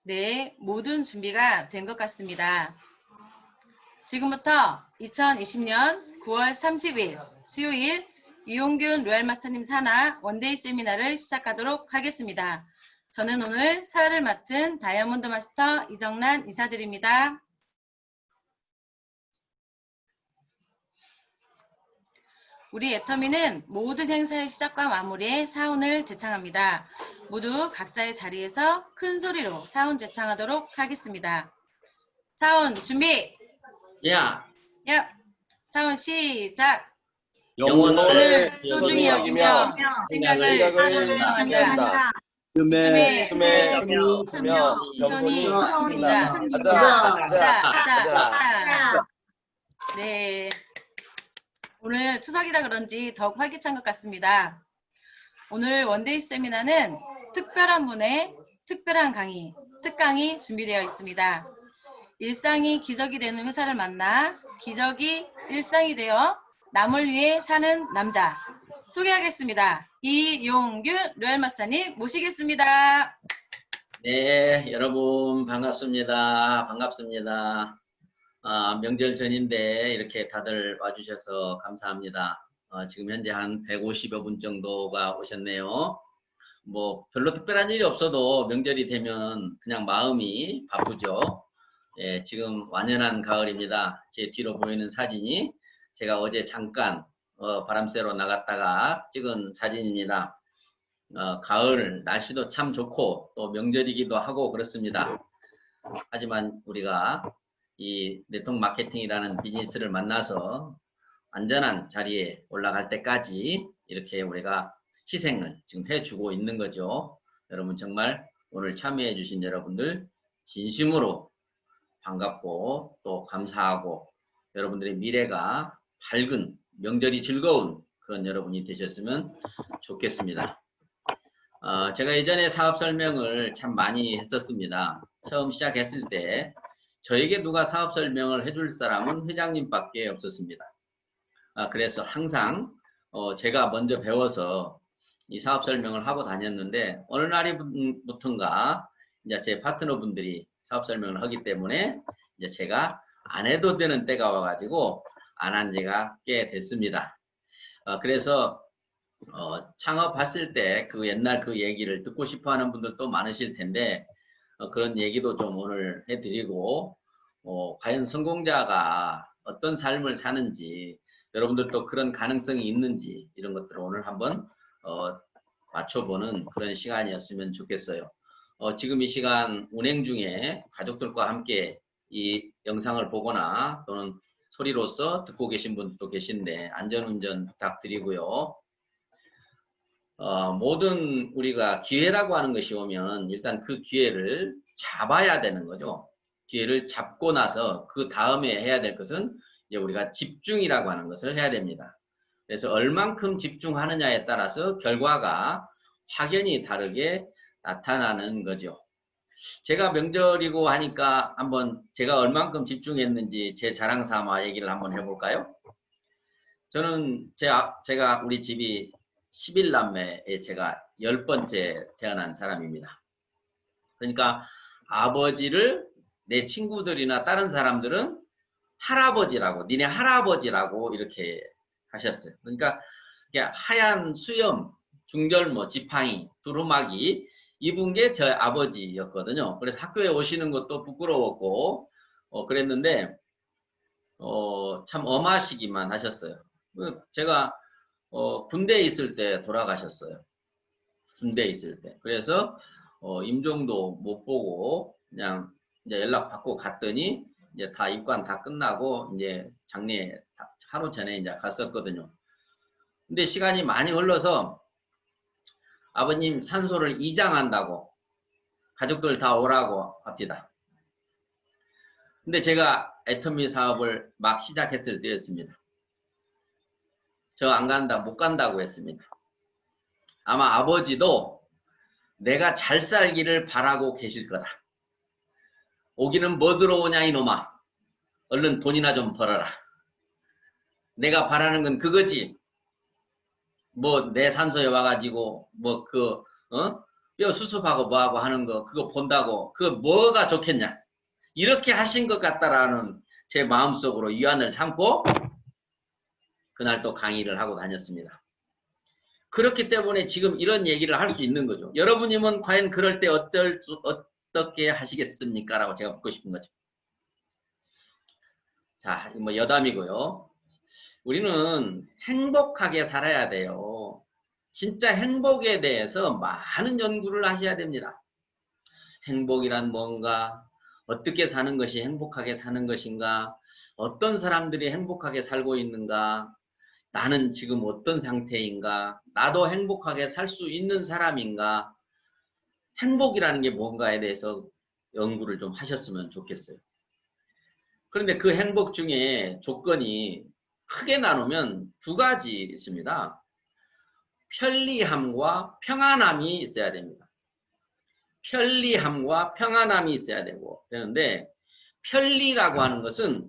네, 모든 준비가 된 것 같습니다. 지금부터 2020년 9월 30일 수요일 이용균 로얄마스터님 산하 원데이 세미나를 시작하도록 하겠습니다. 저는 오늘 사회를 맡은 다이아몬드 마스터 이정란 인사드립니다. 우리 애터미는 모든 행사의 시작과 마무리에 사운을 제창합니다. 모두 각자의 자리에서 큰 소리로 사운 제창하도록 하겠습니다. 사운 준비! 야! 사운 시작! 영혼을 소중히 여기며 생각을 반영한다. 금에 품며 겸손히 있습니다. 네. 오늘 추석이라 그런지 더욱 활기찬 것 같습니다. 오늘 원데이 세미나는 특별한 분의 특별한 강의, 특강이 준비되어 있습니다. 일상이 기적이 되는 회사를 만나 기적이 일상이 되어 남을 위해 사는 남자 소개하겠습니다. 이용균 로얄마스터님 모시겠습니다. 네, 여러분 반갑습니다. 반갑습니다. 명절 전인데 이렇게 다들 와주셔서 감사합니다. 지금 현재 한 150여 분 정도가 오셨네요. 뭐 별로 특별한 일이 없어도 명절이 되면 그냥 마음이 바쁘죠. 예, 지금 완연한 가을입니다. 제 뒤로 보이는 사진이 제가 어제 잠깐 바람 쐬러 나갔다가 찍은 사진입니다. 가을 날씨도 참 좋고 또 명절이기도 하고 그렇습니다. 하지만 우리가 이 네트워크 마케팅이라는 비즈니스를 만나서 안전한 자리에 올라갈 때까지 이렇게 우리가 희생을 지금 해주고 있는 거죠. 여러분 정말 오늘 참여해 주신 여러분들 진심으로 반갑고 또 감사하고 여러분들의 미래가 밝은 명절이 즐거운 그런 여러분이 되셨으면 좋겠습니다. 제가 예전에 사업 설명을 참 많이 했었습니다. 처음 시작했을 때 저에게 누가 사업 설명을 해줄 사람은 회장님밖에 없었습니다. 그래서 항상 제가 먼저 배워서 이 사업 설명을 하고 다녔는데 어느 날부턴가 이제 제 파트너분들이 사업 설명을 하기 때문에 이제 제가 안 해도 되는 때가 와가지고 안 한 지가 꽤 됐습니다. 그래서 창업했을 때 그 옛날 그 얘기를 듣고 싶어 하는 분들도 많으실 텐데 그런 얘기도 좀 오늘 해드리고 과연 성공자가 어떤 삶을 사는지 여러분들도 그런 가능성이 있는지 이런 것들을 오늘 한번 맞춰보는 그런 시간이었으면 좋겠어요. 지금 이 시간 운행 중에 가족들과 함께 이 영상을 보거나 또는 소리로서 듣고 계신 분들도 계신데 안전운전 부탁드리고요. 모든 우리가 기회라고 하는 것이 오면 일단 그 기회를 잡아야 되는 거죠. 기회를 잡고 나서 그 다음에 해야 될 것은 이제 우리가 집중이라고 하는 것을 해야 됩니다. 그래서 얼만큼 집중하느냐에 따라서 결과가 확연히 다르게 나타나는 거죠. 제가 명절이고 하니까 한번 제가 얼만큼 집중했는지 제 자랑 삼아 얘기를 한번 해볼까요? 저는 제가 우리 집이 11남매에 제가 10번째 태어난 사람입니다. 그러니까 아버지를 내 친구들이나 다른 사람들은 할아버지라고, 니네 할아버지라고 이렇게 하셨어요. 그러니까 하얀 수염, 중절모, 지팡이, 두루마기 입은 게 저 아버지였거든요. 그래서 학교에 오시는 것도 부끄러웠고 그랬는데 참 엄하시기만 하셨어요. 제가 군대에 있을 때 돌아가셨어요. 군대에 있을 때. 그래서 임종도 못 보고 그냥 이제 연락 받고 갔더니 이제 다 입관 다 끝나고 이제 장례 하루 전에 이제 갔었거든요. 근데 시간이 많이 흘러서 아버님 산소를 이장한다고 가족들 다 오라고 합니다. 근데 제가 애터미 사업을 막 시작했을 때였습니다. 저 안 간다, 못 간다고 했습니다. 아마 아버지도 내가 잘 살기를 바라고 계실 거다. 오기는 뭐 들어오냐 이놈아. 얼른 돈이나 좀 벌어라. 내가 바라는 건 그거지. 뭐 내 산소에 와가지고 뼈 수습하고 뭐하고 하는 거 그거 본다고 그거 뭐가 좋겠냐 이렇게 하신 것 같다라는 제 마음속으로 위안을 삼고 그날 또 강의를 하고 다녔습니다. 그렇기 때문에 지금 이런 얘기를 할 수 있는 거죠. 여러분이면 과연 그럴 때 어떻게 하시겠습니까? 라고 제가 묻고 싶은 거죠. 자, 뭐 여담이고요. 우리는 행복하게 살아야 돼요. 진짜 행복에 대해서 많은 연구를 하셔야 됩니다. 행복이란 뭔가, 어떻게 사는 것이 행복하게 사는 것인가, 어떤 사람들이 행복하게 살고 있는가, 나는 지금 어떤 상태인가, 나도 행복하게 살 수 있는 사람인가, 행복이라는 게 뭔가에 대해서 연구를 좀 하셨으면 좋겠어요. 그런데 그 행복 중에 조건이 크게 나누면 두 가지 있습니다. 편리함과 평안함이 있어야 됩니다. 편리함과 평안함이 있어야 되는데 편리라고 하는 것은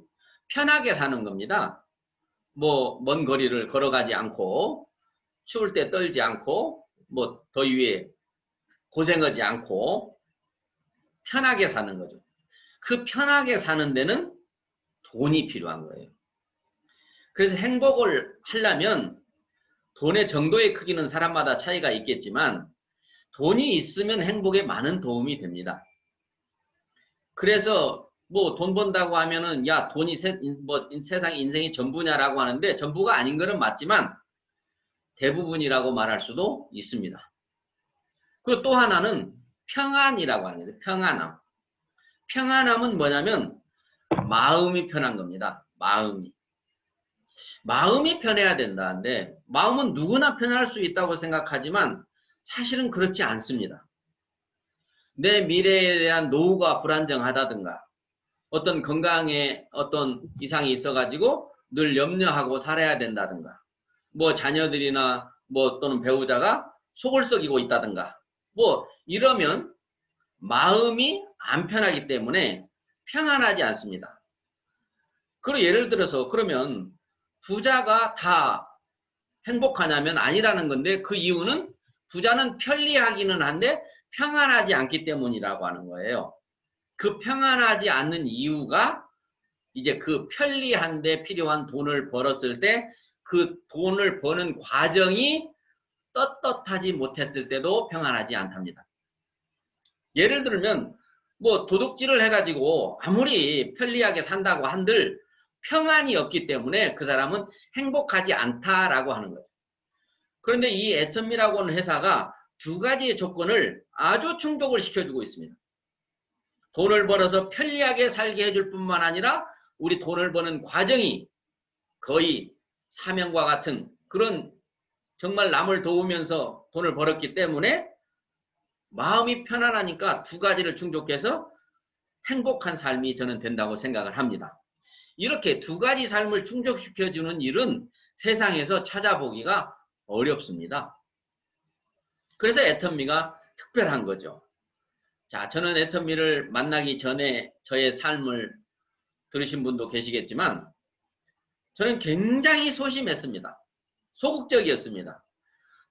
편하게 사는 겁니다. 뭐 먼 거리를 걸어가지 않고 추울 때 떨지 않고 뭐 더위에 고생하지 않고 편하게 사는 거죠. 그 편하게 사는 데는 돈이 필요한 거예요. 그래서 행복을 하려면 돈의 정도의 크기는 사람마다 차이가 있겠지만 돈이 있으면 행복에 많은 도움이 됩니다. 그래서 뭐 돈 번다고 하면은 야 돈이 세상 인생이 전부냐라고 하는데 전부가 아닌 것은 맞지만 대부분이라고 말할 수도 있습니다. 그리고 또 하나는 평안이라고 하는 거예요. 평안함. 평안함은 뭐냐면 마음이 편한 겁니다. 마음이 편해야 된다는데 마음은 누구나 편할 수 있다고 생각하지만 사실은 그렇지 않습니다. 내 미래에 대한 노후가 불안정하다든가 어떤 건강에 어떤 이상이 있어가지고 늘 염려하고 살아야 된다든가 뭐 자녀들이나 뭐 또는 배우자가 속을 썩이고 있다든가 뭐 이러면 마음이 안 편하기 때문에 평안하지 않습니다. 그리고 예를 들어서 그러면 부자가 다 행복하냐면 아니라는 건데 그 이유는 부자는 편리하기는 한데 평안하지 않기 때문이라고 하는 거예요. 그 평안하지 않는 이유가 이제 그 편리한데 필요한 돈을 벌었을 때 그 돈을 버는 과정이 떳떳하지 못했을 때도 평안하지 않답니다. 예를 들면 뭐 도둑질을 해가지고 아무리 편리하게 산다고 한들 평안이 없기 때문에 그 사람은 행복하지 않다라고 하는 거예요. 그런데 이 애터미라고 하는 회사가 두 가지의 조건을 아주 충족을 시켜주고 있습니다. 돈을 벌어서 편리하게 살게 해줄 뿐만 아니라 우리 돈을 버는 과정이 거의 사명과 같은 그런 정말 남을 도우면서 돈을 벌었기 때문에 마음이 편안하니까 두 가지를 충족해서 행복한 삶이 저는 된다고 생각을 합니다. 이렇게 두 가지 삶을 충족시켜주는 일은 세상에서 찾아보기가 어렵습니다. 그래서 애터미가 특별한 거죠. 자, 저는 애터미를 만나기 전에 저의 삶을 들으신 분도 계시겠지만 저는 굉장히 소심했습니다. 소극적이었습니다.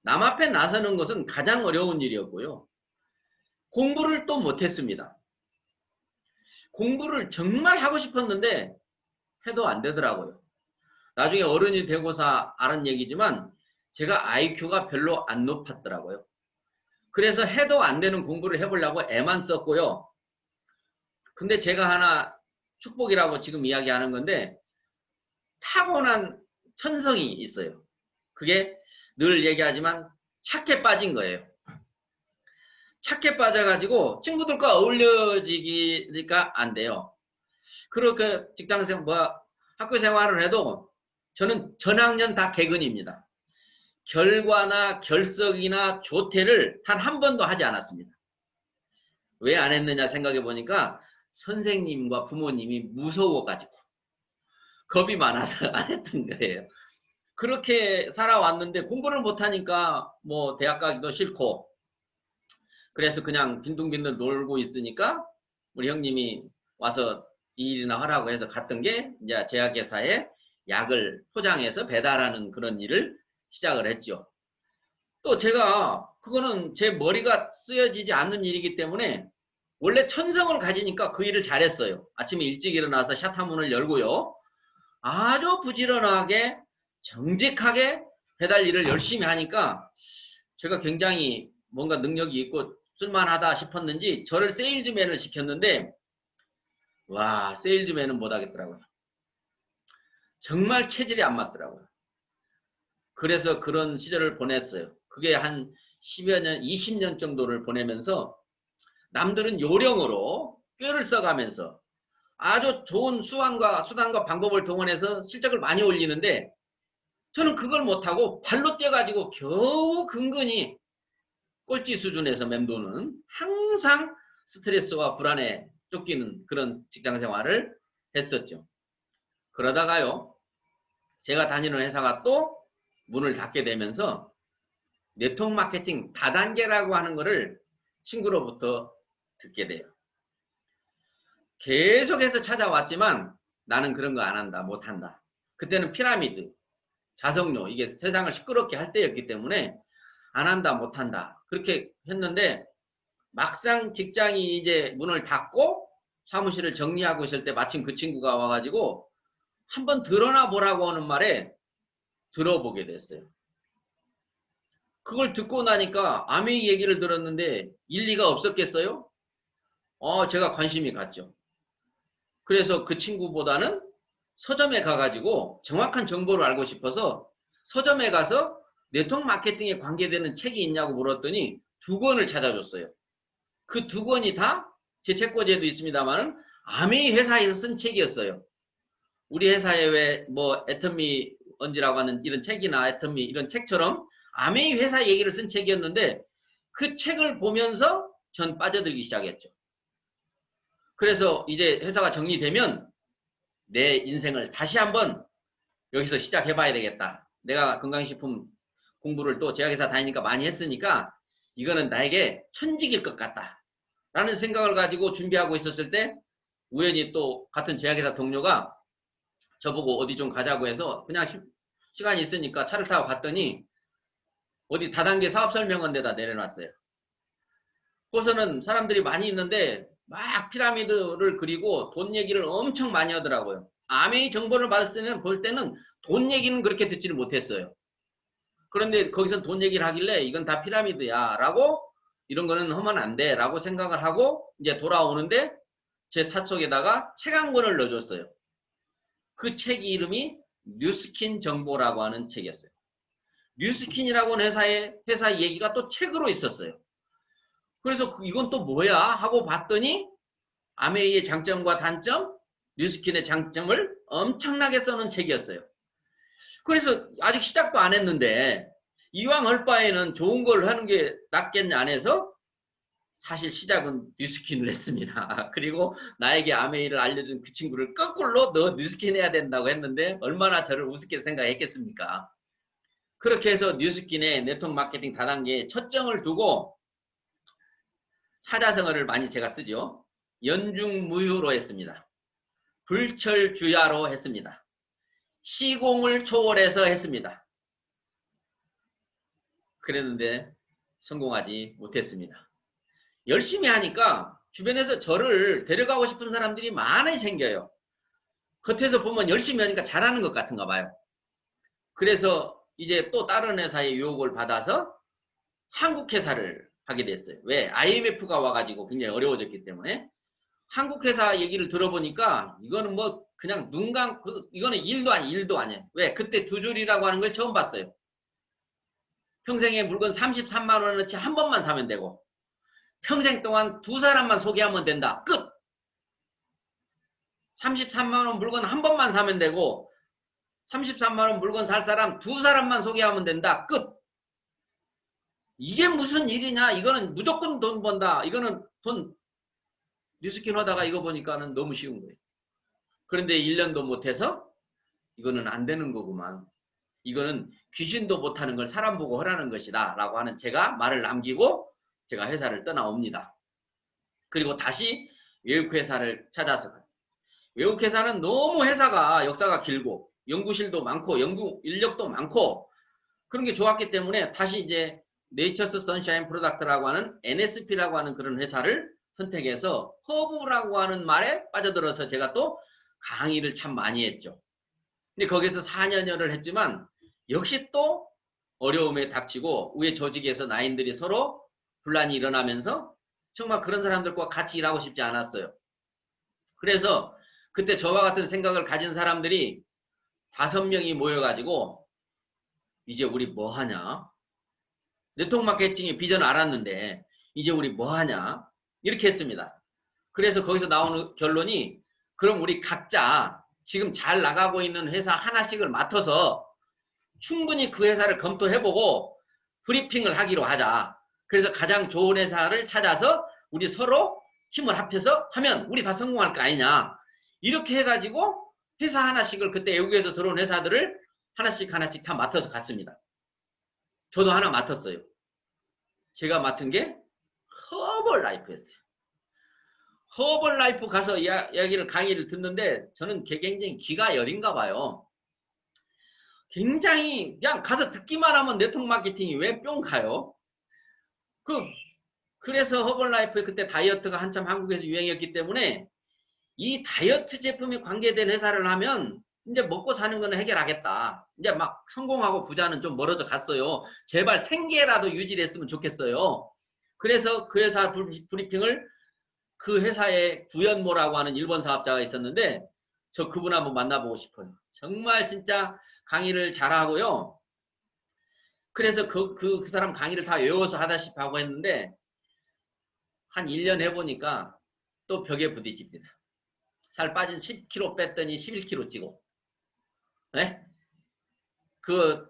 남 앞에 나서는 것은 가장 어려운 일이었고요. 공부를 또 못했습니다. 공부를 정말 하고 싶었는데 해도 안 되더라고요. 나중에 어른이 되고서 알은 얘기지만 제가 IQ가 별로 안 높았더라고요. 그래서 해도 안 되는 공부를 해보려고 애만 썼고요. 근데 제가 하나 축복이라고 지금 이야기하는 건데 타고난 천성이 있어요. 그게 늘 얘기하지만 착해 빠진 거예요. 착해 빠져가지고 친구들과 어울려지기가 안 돼요. 그렇게 직장생 학교 생활을 해도 저는 전학년 다 개근입니다. 결과나 결석이나 조퇴를 단 한 번도 하지 않았습니다. 왜 안 했느냐 생각해 보니까 선생님과 부모님이 무서워가지고 겁이 많아서 안 했던 거예요. 그렇게 살아왔는데 공부를 못하니까 뭐 대학 가기도 싫고 그래서 그냥 빈둥빈둥 놀고 있으니까 우리 형님이 와서 이 일이나 하라고 해서 갔던 게 이제 제약회사에 약을 포장해서 배달하는 그런 일을 시작을 했죠. 또 제가 그거는 제 머리가 쓰여지지 않는 일이기 때문에 원래 천성을 가지니까 그 일을 잘했어요. 아침에 일찍 일어나서 샤타문을 열고요. 아주 부지런하게 정직하게 배달 일을 열심히 하니까 제가 굉장히 뭔가 능력이 있고 쓸만하다 싶었는지 저를 세일즈맨을 시켰는데 와, 세일즈맨은 못하겠더라고요. 정말 체질이 안 맞더라고요. 그래서 그런 시절을 보냈어요. 그게 한 10여 년, 20년 정도를 보내면서 남들은 요령으로 꾀를 써가면서 아주 좋은 수단과 방법을 동원해서 실적을 많이 올리는데 저는 그걸 못하고 발로 뛰어가지고 겨우 근근히 꼴찌 수준에서 맴도는 항상 스트레스와 불안에 쫓기는 그런 직장 생활을 했었죠. 그러다가요, 제가 다니는 회사가 또 문을 닫게 되면서 네트워크 마케팅 다단계라고 하는 거를 친구로부터 듣게 돼요. 계속해서 찾아왔지만 나는 그런 거 안 한다, 못 한다. 그때는 피라미드, 자석료, 이게 세상을 시끄럽게 할 때였기 때문에 안 한다, 못 한다. 그렇게 했는데 막상 직장이 이제 문을 닫고 사무실을 정리하고 있을 때 마침 그 친구가 와가지고 한번 드러나 보라고 하는 말에 들어보게 됐어요. 그걸 듣고 나니까 아메이 얘기를 들었는데 일리가 없었겠어요? 제가 관심이 갔죠. 그래서 그 친구보다는 서점에 가가지고 정확한 정보를 알고 싶어서 서점에 가서 네트워크 마케팅에 관계되는 책이 있냐고 물었더니 2권을 찾아줬어요. 그 2권이 다 제 책꽂이에도 있습니다만 아메이 회사에서 쓴 책이었어요. 우리 회사에 왜 뭐 애터미 언지라고 하는 이런 책이나 애터미 이런 책처럼 아메이 회사 얘기를 쓴 책이었는데 그 책을 보면서 전 빠져들기 시작했죠. 그래서 이제 회사가 정리되면 내 인생을 다시 한번 여기서 시작해봐야 되겠다. 내가 건강식품 공부를 또 제약회사 다니니까 많이 했으니까 이거는 나에게 천직일 것 같다. 라는 생각을 가지고 준비하고 있었을 때 우연히 또 같은 제약회사 동료가 저보고 어디 좀 가자고 해서 그냥 시간이 있으니까 차를 타고 갔더니 어디 다단계 사업 설명원에다 내려놨어요. 거기서는 사람들이 많이 있는데 막 피라미드를 그리고 돈 얘기를 엄청 많이 하더라고요. 아메이 정보를 볼 때는 돈 얘기는 그렇게 듣지를 못했어요. 그런데 거기서 돈 얘기를 하길래 이건 다 피라미드야 라고 이런 거는 하면 안 돼 라고 생각을 하고 이제 돌아오는데 제 차 속에다가 책 한 권을 넣어줬어요. 그 책 이름이 뉴스킨 정보라고 하는 책이었어요. 뉴스킨이라고 하는 회사 얘기가 또 책으로 있었어요. 그래서 이건 또 뭐야 하고 봤더니 아메이의 장점과 단점, 뉴스킨의 장점을 엄청나게 써놓은 책이었어요. 그래서 아직 시작도 안 했는데 이왕 할 바에는 좋은 걸 하는 게 낫겠냐 안 해서 사실 시작은 뉴스킨을 했습니다. 그리고 나에게 아메이를 알려준 그 친구를 거꾸로 너 뉴스킨 해야 된다고 했는데 얼마나 저를 우습게 생각했겠습니까? 그렇게 해서 뉴스킨의 네트워크 마케팅 다단계에 초점을 두고 사자성어를 많이 제가 쓰죠. 연중무휴로 했습니다. 불철주야로 했습니다. 시공을 초월해서 했습니다. 그랬는데 성공하지 못했습니다. 열심히 하니까 주변에서 저를 데려가고 싶은 사람들이 많이 생겨요. 겉에서 보면 열심히 하니까 잘하는 것 같은가 봐요. 그래서 이제 또 다른 회사의 유혹을 받아서 한국 회사를 하게 됐어요. 왜? IMF가 와가지고 굉장히 어려워졌기 때문에 한국 회사 얘기를 들어보니까 이거는 뭐 그냥 이거는 일도 아니에요. 왜? 그때 2줄이라고 하는 걸 처음 봤어요. 평생에 물건 33만 원어치 한 번만 사면 되고 평생 동안 2사람만 소개하면 된다. 끝! 33만 원 물건 한 번만 사면 되고 33만 원 물건 살 사람 2사람만 소개하면 된다. 끝! 이게 무슨 일이냐? 이거는 무조건 돈 번다. 이거는 돈 뉴스킨 하다가 이거 보니까는 너무 쉬운 거예요. 그런데 1년도 못해서 이거는 안 되는 거구만. 이거는 귀신도 못하는 걸 사람 보고 하라는 것이다. 라고 하는 제가 말을 남기고 제가 회사를 떠나옵니다. 그리고 다시 외국회사를 찾아서 가요. 외국회사는 너무 회사가 역사가 길고 연구실도 많고 연구 인력도 많고 그런 게 좋았기 때문에 다시 이제 네이처스 선샤인 프로덕트라고 하는 NSP라고 하는 그런 회사를 선택해서 허브라고 하는 말에 빠져들어서 제가 또 강의를 참 많이 했죠. 근데 거기서 4년여를 했지만 역시 또 어려움에 닥치고 위에 조직에서 나인들이 서로 분란이 일어나면서 정말 그런 사람들과 같이 일하고 싶지 않았어요. 그래서 그때 저와 같은 생각을 가진 사람들이 5명이 모여가지고 이제 우리 뭐 하냐? 네트워크 마케팅의 비전 알았는데 이제 우리 뭐 하냐? 이렇게 했습니다. 그래서 거기서 나오는 결론이 그럼 우리 각자 지금 잘 나가고 있는 회사 하나씩을 맡아서 충분히 그 회사를 검토해보고 브리핑을 하기로 하자. 그래서 가장 좋은 회사를 찾아서 우리 서로 힘을 합해서 하면 우리 다 성공할 거 아니냐. 이렇게 해가지고 회사 하나씩을 그때 외국에서 들어온 회사들을 하나씩 다 맡아서 갔습니다. 저도 하나 맡았어요. 제가 맡은 게 허벌라이프였어요. 허벌라이프 가서 이야기를 강의를 듣는데 저는 굉장히 기가 여린가 봐요. 굉장히 그냥 가서 듣기만 하면 네트워크 마케팅이 왜 뿅 가요? 그래서 허벌라이프에 그때 다이어트가 한참 한국에서 유행이었기 때문에 이 다이어트 제품에 관계된 회사를 하면 이제 먹고 사는 거는 해결하겠다. 이제 막 성공하고 부자는 좀 멀어져 갔어요. 제발 생계라도 유지를 했으면 좋겠어요. 그래서 그 회사 브리핑을 그 회사에 구현모라고 하는 일본 사업자가 있었는데 저 그분 한번 만나보고 싶어요. 정말 진짜 강의를 잘하고요. 그래서 그 사람 강의를 다 외워서 하다시피 하고 했는데 한 1년 해보니까 또 벽에 부딪힙니다. 살 빠진 10kg 뺐더니 11kg 찌고 네? 그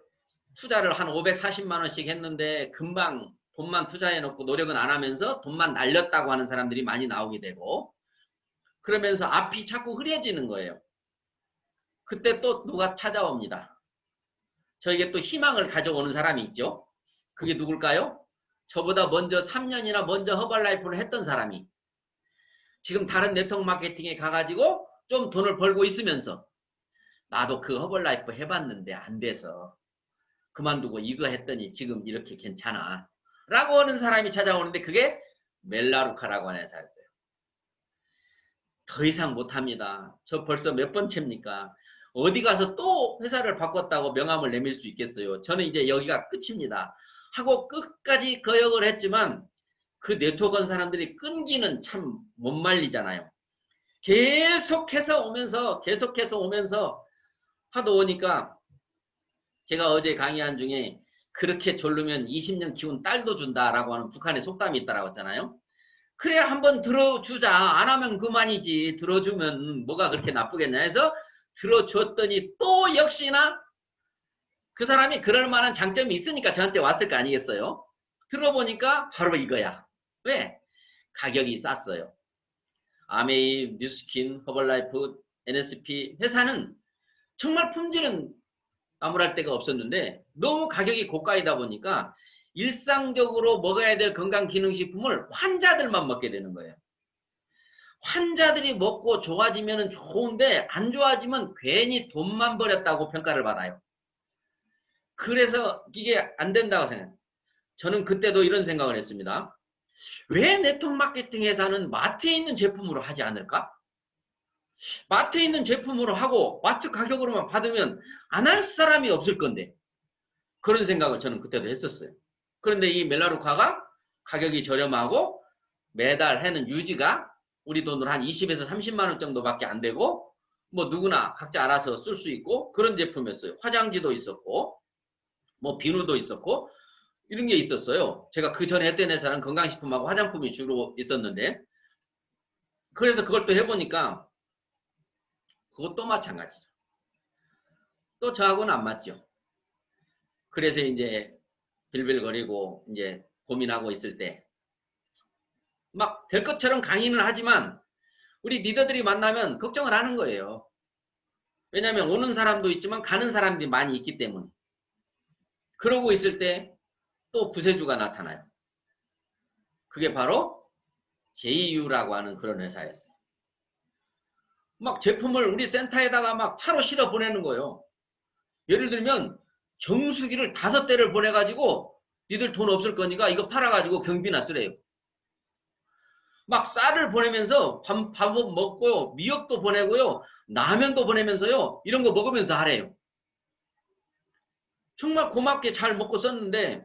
투자를 한 540만 원씩 했는데 금방 돈만 투자해 놓고 노력은 안 하면서 돈만 날렸다고 하는 사람들이 많이 나오게 되고 그러면서 앞이 자꾸 흐려지는 거예요. 그때 또 누가 찾아옵니다. 저에게 또 희망을 가져오는 사람이 있죠. 그게 누굴까요? 저보다 먼저 3년이나 먼저 허벌라이프를 했던 사람이 지금 다른 네트워크 마케팅에 가가지고 좀 돈을 벌고 있으면서 나도 그 허벌라이프 해봤는데 안 돼서 그만두고 이거 했더니 지금 이렇게 괜찮아 라고 하는 사람이 찾아오는데 그게 멜라루카라고 하는 회사였어요. 더 이상 못합니다. 저 벌써 몇 번째입니까? 어디 가서 또 회사를 바꿨다고 명함을 내밀 수 있겠어요. 저는 이제 여기가 끝입니다. 하고 끝까지 거역을 했지만 그 네트워크 온 사람들이 끈기는 참 못 말리잖아요. 계속해서 오면서 하도 오니까 제가 어제 강의한 중에 그렇게 졸르면 20년 키운 딸도 준다라고 하는 북한의 속담이 있다라고 했잖아요. 그래 한번 들어주자. 안 하면 그만이지. 들어주면 뭐가 그렇게 나쁘겠냐 해서 들어줬더니 또 역시나 그 사람이 그럴 만한 장점이 있으니까 저한테 왔을 거 아니겠어요? 들어보니까 바로 이거야. 왜? 가격이 쌌어요. 아메이, 뉴스킨, 허벌라이프, NSP 회사는 정말 품질은 나무랄 데가 없었는데 너무 가격이 고가이다 보니까 일상적으로 먹어야 될 건강기능식품을 환자들만 먹게 되는 거예요. 환자들이 먹고 좋아지면 좋은데 안 좋아지면 괜히 돈만 버렸다고 평가를 받아요. 그래서 이게 안 된다고 생각해요. 저는 그때도 이런 생각을 했습니다. 왜 네트워크 마케팅 회사는 마트에 있는 제품으로 하지 않을까? 마트에 있는 제품으로 하고 마트 가격으로만 받으면 안 할 사람이 없을 건데 그런 생각을 저는 그때도 했었어요. 그런데 이 멜라루카가 가격이 저렴하고 매달 해는 유지가 우리 돈으로 한 20에서 30만 원 정도밖에 안 되고 뭐 누구나 각자 알아서 쓸 수 있고 그런 제품이었어요. 화장지도 있었고 뭐 비누도 있었고 이런 게 있었어요. 제가 그 전에 했던 회사는 건강식품하고 화장품이 주로 있었는데 그래서 그걸 또 해보니까 그것도 마찬가지죠. 또 저하고는 안 맞죠. 그래서 이제 빌빌거리고 이제 고민하고 있을 때 막 될 것처럼 강의는 하지만 우리 리더들이 만나면 걱정을 하는 거예요. 왜냐하면 오는 사람도 있지만 가는 사람들이 많이 있기 때문에. 그러고 있을 때 또 구세주가 나타나요. 그게 바로 JU라고 하는 그런 회사였어요. 막 제품을 우리 센터에다가 막 차로 실어 보내는 거예요. 예를 들면 정수기를 5대를 보내가지고 니들 돈 없을 거니까 이거 팔아가지고 경비나 쓰래요. 막 쌀을 보내면서 밥은 먹고요. 미역도 보내고요. 라면도 보내면서요. 이런 거 먹으면서 하래요. 정말 고맙게 잘 먹고 썼는데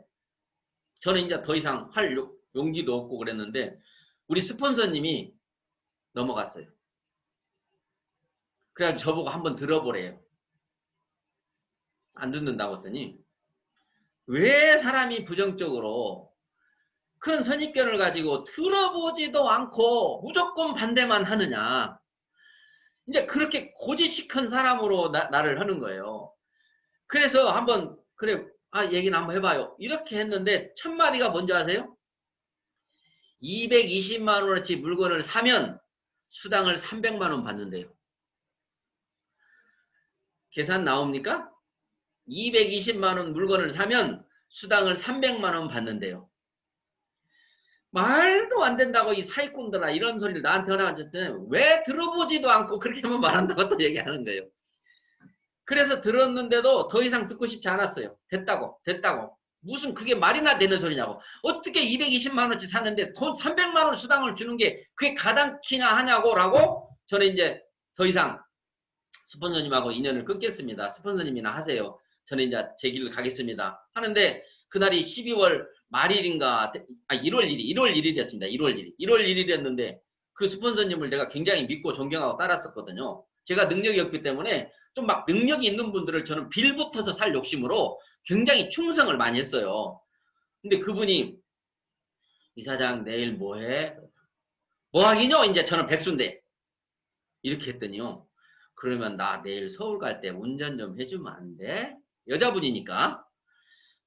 저는 이제 더 이상 할 용기도 없고 그랬는데 우리 스폰서님이 넘어갔어요. 그래가지고 저보고 한번 들어보래요. 안 듣는다고 했더니 왜 사람이 부정적으로 그런 선입견을 가지고 들어보지도 않고 무조건 반대만 하느냐. 이제 그렇게 고지식한 사람으로 나를 하는 거예요. 그래서 한번 그래 얘기는 한번 해봐요. 이렇게 했는데 첫 마디가 뭔지 아세요? 220만 원어치 물건을 사면 수당을 300만 원 받는데요. 계산 나옵니까? 220만 원 물건을 사면 수당을 300만 원 받는데요. 말도 안 된다고 이 사기꾼들아 이런 소리를 나한테 하나가지고 왜 들어보지도 않고 그렇게만 말한다고 또 얘기하는 거예요. 그래서 들었는데도 더 이상 듣고 싶지 않았어요. 됐다고. 무슨 그게 말이나 되는 소리냐고. 어떻게 220만 원치 샀는데 돈 300만 원 수당을 주는 게 그게 가당키나 하냐고 라고 저는 이제 더 이상 스폰서님하고 인연을 끊겠습니다. 스폰서님이나 하세요. 저는 이제 제 길을 가겠습니다. 하는데 그날이 12월 말일인가 1월 1일이었습니다. 1월 1일이었는데 그 스폰서님을 내가 굉장히 믿고 존경하고 따랐었거든요. 제가 능력이 없기 때문에 좀 막 능력이 있는 분들을 저는 빌붙어서 살 욕심으로 굉장히 충성을 많이 했어요. 근데 그분이 이사장 내일 뭐해? 뭐 하긴요? 이제 저는 백수인데 이렇게 했더니요. 그러면 나 내일 서울 갈 때 운전 좀 해주면 안 돼? 여자분이니까.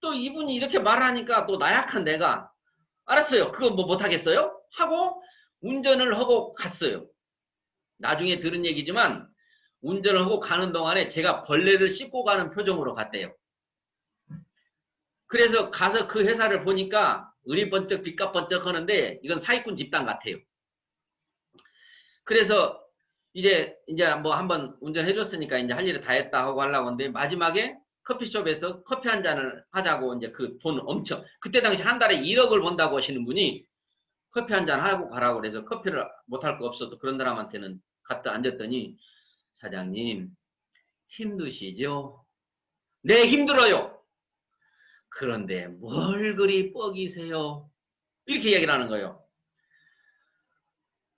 또 이분이 이렇게 말하니까 또 나약한 내가 알았어요. 그거 뭐 못하겠어요? 하고 운전을 하고 갔어요. 나중에 들은 얘기지만 운전을 하고 가는 동안에 제가 벌레를 씹고 가는 표정으로 갔대요. 그래서 가서 그 회사를 보니까 을이 번쩍 빛가 번쩍 하는데 이건 사기꾼 집단 같아요. 그래서 이제 뭐 한번 운전해 줬으니까 이제 할 일을 다 했다 하고 하려고 하는데 마지막에 커피숍에서 커피 한 잔을 하자고 이제 그 돈 엄청 그때 당시 한 달에 1억을 번다고 하시는 분이 커피 한 잔 하고 가라고 그래서 커피를 못할 거 없어도 그런 사람한테는 갔다 앉았더니 사장님 힘드시죠? 네 힘들어요. 그런데 뭘 그리 뻐기세요? 이렇게 이야기를 하는 거예요.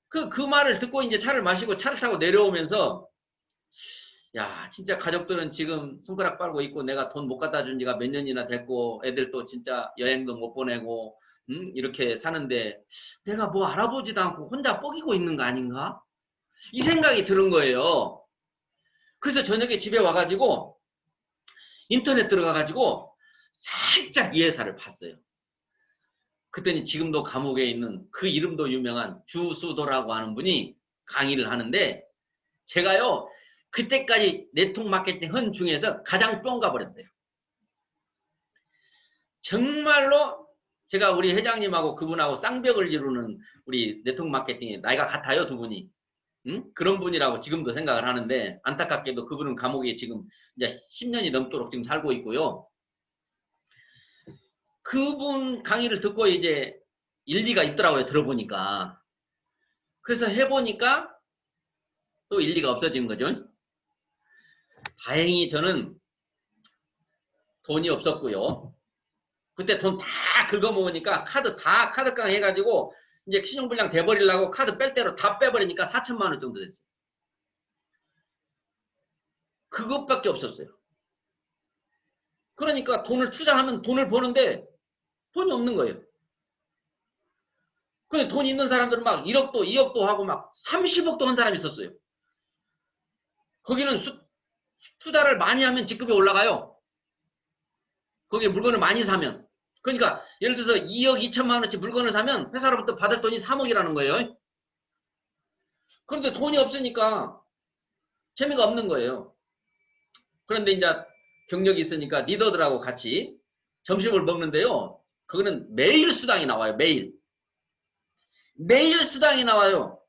그 말을 듣고 이제 차를 마시고 차를 타고 내려오면서 야 진짜 가족들은 지금 손가락 빨고 있고 내가 돈 못 갖다 준 지가 몇 년이나 됐고 애들도 진짜 여행도 못 보내고 이렇게 사는데 내가 뭐 알아보지도 않고 혼자 뻐기고 있는 거 아닌가? 이 생각이 드는 거예요. 그래서 저녁에 집에 와가지고 인터넷 들어가가지고 살짝 이 회사를 봤어요. 그랬더니 지금도 감옥에 있는 그 이름도 유명한 주수도라고 하는 분이 강의를 하는데 제가요 그때까지 네트워크 마케팅 한 중에서 가장 뿅 가버렸어요. 정말로 제가 우리 회장님하고 그분하고 쌍벽을 이루는 우리 네트워크 마케팅에 나이가 같아요 두 분이. 그런 분이라고 지금도 생각을 하는데 안타깝게도 그분은 감옥에 지금 이제 10년이 넘도록 지금 살고 있고요. 그분 강의를 듣고 이제 일리가 있더라고요. 들어보니까. 그래서 해보니까 또 일리가 없어지는 거죠. 다행히 저는 돈이 없었고요. 그때 돈 다 긁어모으니까 카드깡 해가지고 이제 신용불량 돼버리려고 카드 뺄 대로 다 빼버리니까 4천만 원 정도 됐어요. 그것밖에 없었어요. 그러니까 돈을 투자하면 돈을 버는데 돈이 없는 거예요. 근데 돈 있는 사람들은 막 1억도 2억도 하고 막 30억도 한 사람이 있었어요. 거기는 투자를 많이 하면 직급이 올라가요. 거기에 물건을 많이 사면. 그러니까 예를 들어서 2억 2천만 원어치 물건을 사면 회사로부터 받을 돈이 3억이라는 거예요. 그런데 돈이 없으니까 재미가 없는 거예요. 그런데 이제 경력이 있으니까 리더들하고 같이 점심을 먹는데요. 그거는 매일 수당이 나와요. 매일 수당이 나와요.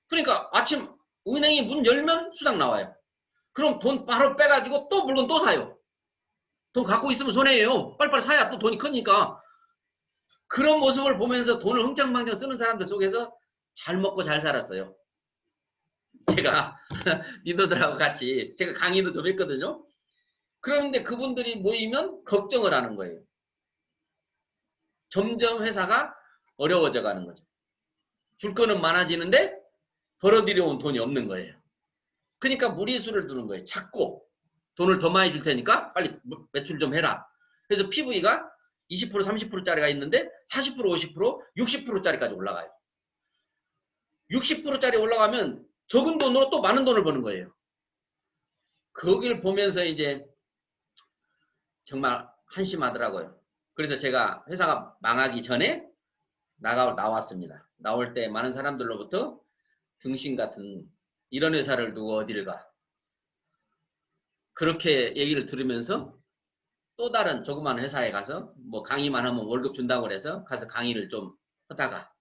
그러니까 아침 은행이 문 열면 수당 나와요. 그럼 돈 바로 빼가지고 또 물건 또 사요. 돈 갖고 있으면 손해예요. 빨리빨리 사야 또 돈이 크니까. 그런 모습을 보면서 돈을 흥청망청 쓰는 사람들 속에서 잘 먹고 잘 살았어요. 제가 리더들하고 같이 제가 강의도 좀 했거든요. 그런데 그분들이 모이면 걱정을 하는 거예요. 점점 회사가 어려워져 가는 거죠. 줄 거는 많아지는데 벌어들여온 돈이 없는 거예요. 그러니까 무리수를 두는 거예요. 자꾸 돈을 더 많이 줄 테니까 빨리 매출 좀 해라. 그래서 PV가 20% 30%짜리가 있는데 40% 50% 60%짜리까지 올라가요. 60%짜리 올라가면 적은 돈으로 또 많은 돈을 버는 거예요. 거기를 보면서 이제 정말 한심하더라고요. 그래서 제가 회사가 망하기 전에 나왔습니다. 나올 때 많은 사람들로부터 등신 같은 이런 회사를 두고 어디를 가. 그렇게 얘기를 들으면서 또 다른 조그만 회사에 가서 뭐 강의만 하면 월급 준다고 그래서 가서 강의를 좀 하다가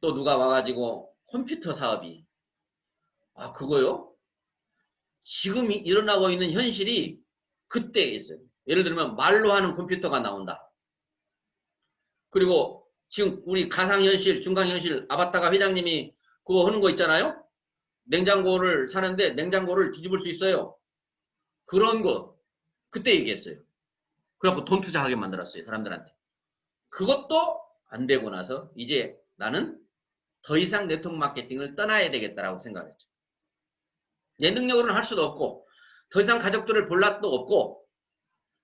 또 누가 와가지고 컴퓨터 사업이 그거요? 지금 일어나고 있는 현실이 그때 있어요. 예를 들면 말로 하는 컴퓨터가 나온다. 그리고 지금 우리 가상현실, 중강현실 아바타가 회장님이 그거 하는 거 있잖아요. 냉장고를 사는데 냉장고를 뒤집을 수 있어요. 그런 거 그때 얘기했어요. 그래갖고 돈 투자하게 만들었어요. 사람들한테. 그것도 안 되고 나서 이제 나는 더 이상 네트워크 마케팅을 떠나야 되겠다라고 생각했죠. 내 능력으로는 할 수도 없고 더 이상 가족들을 볼 낯도 없고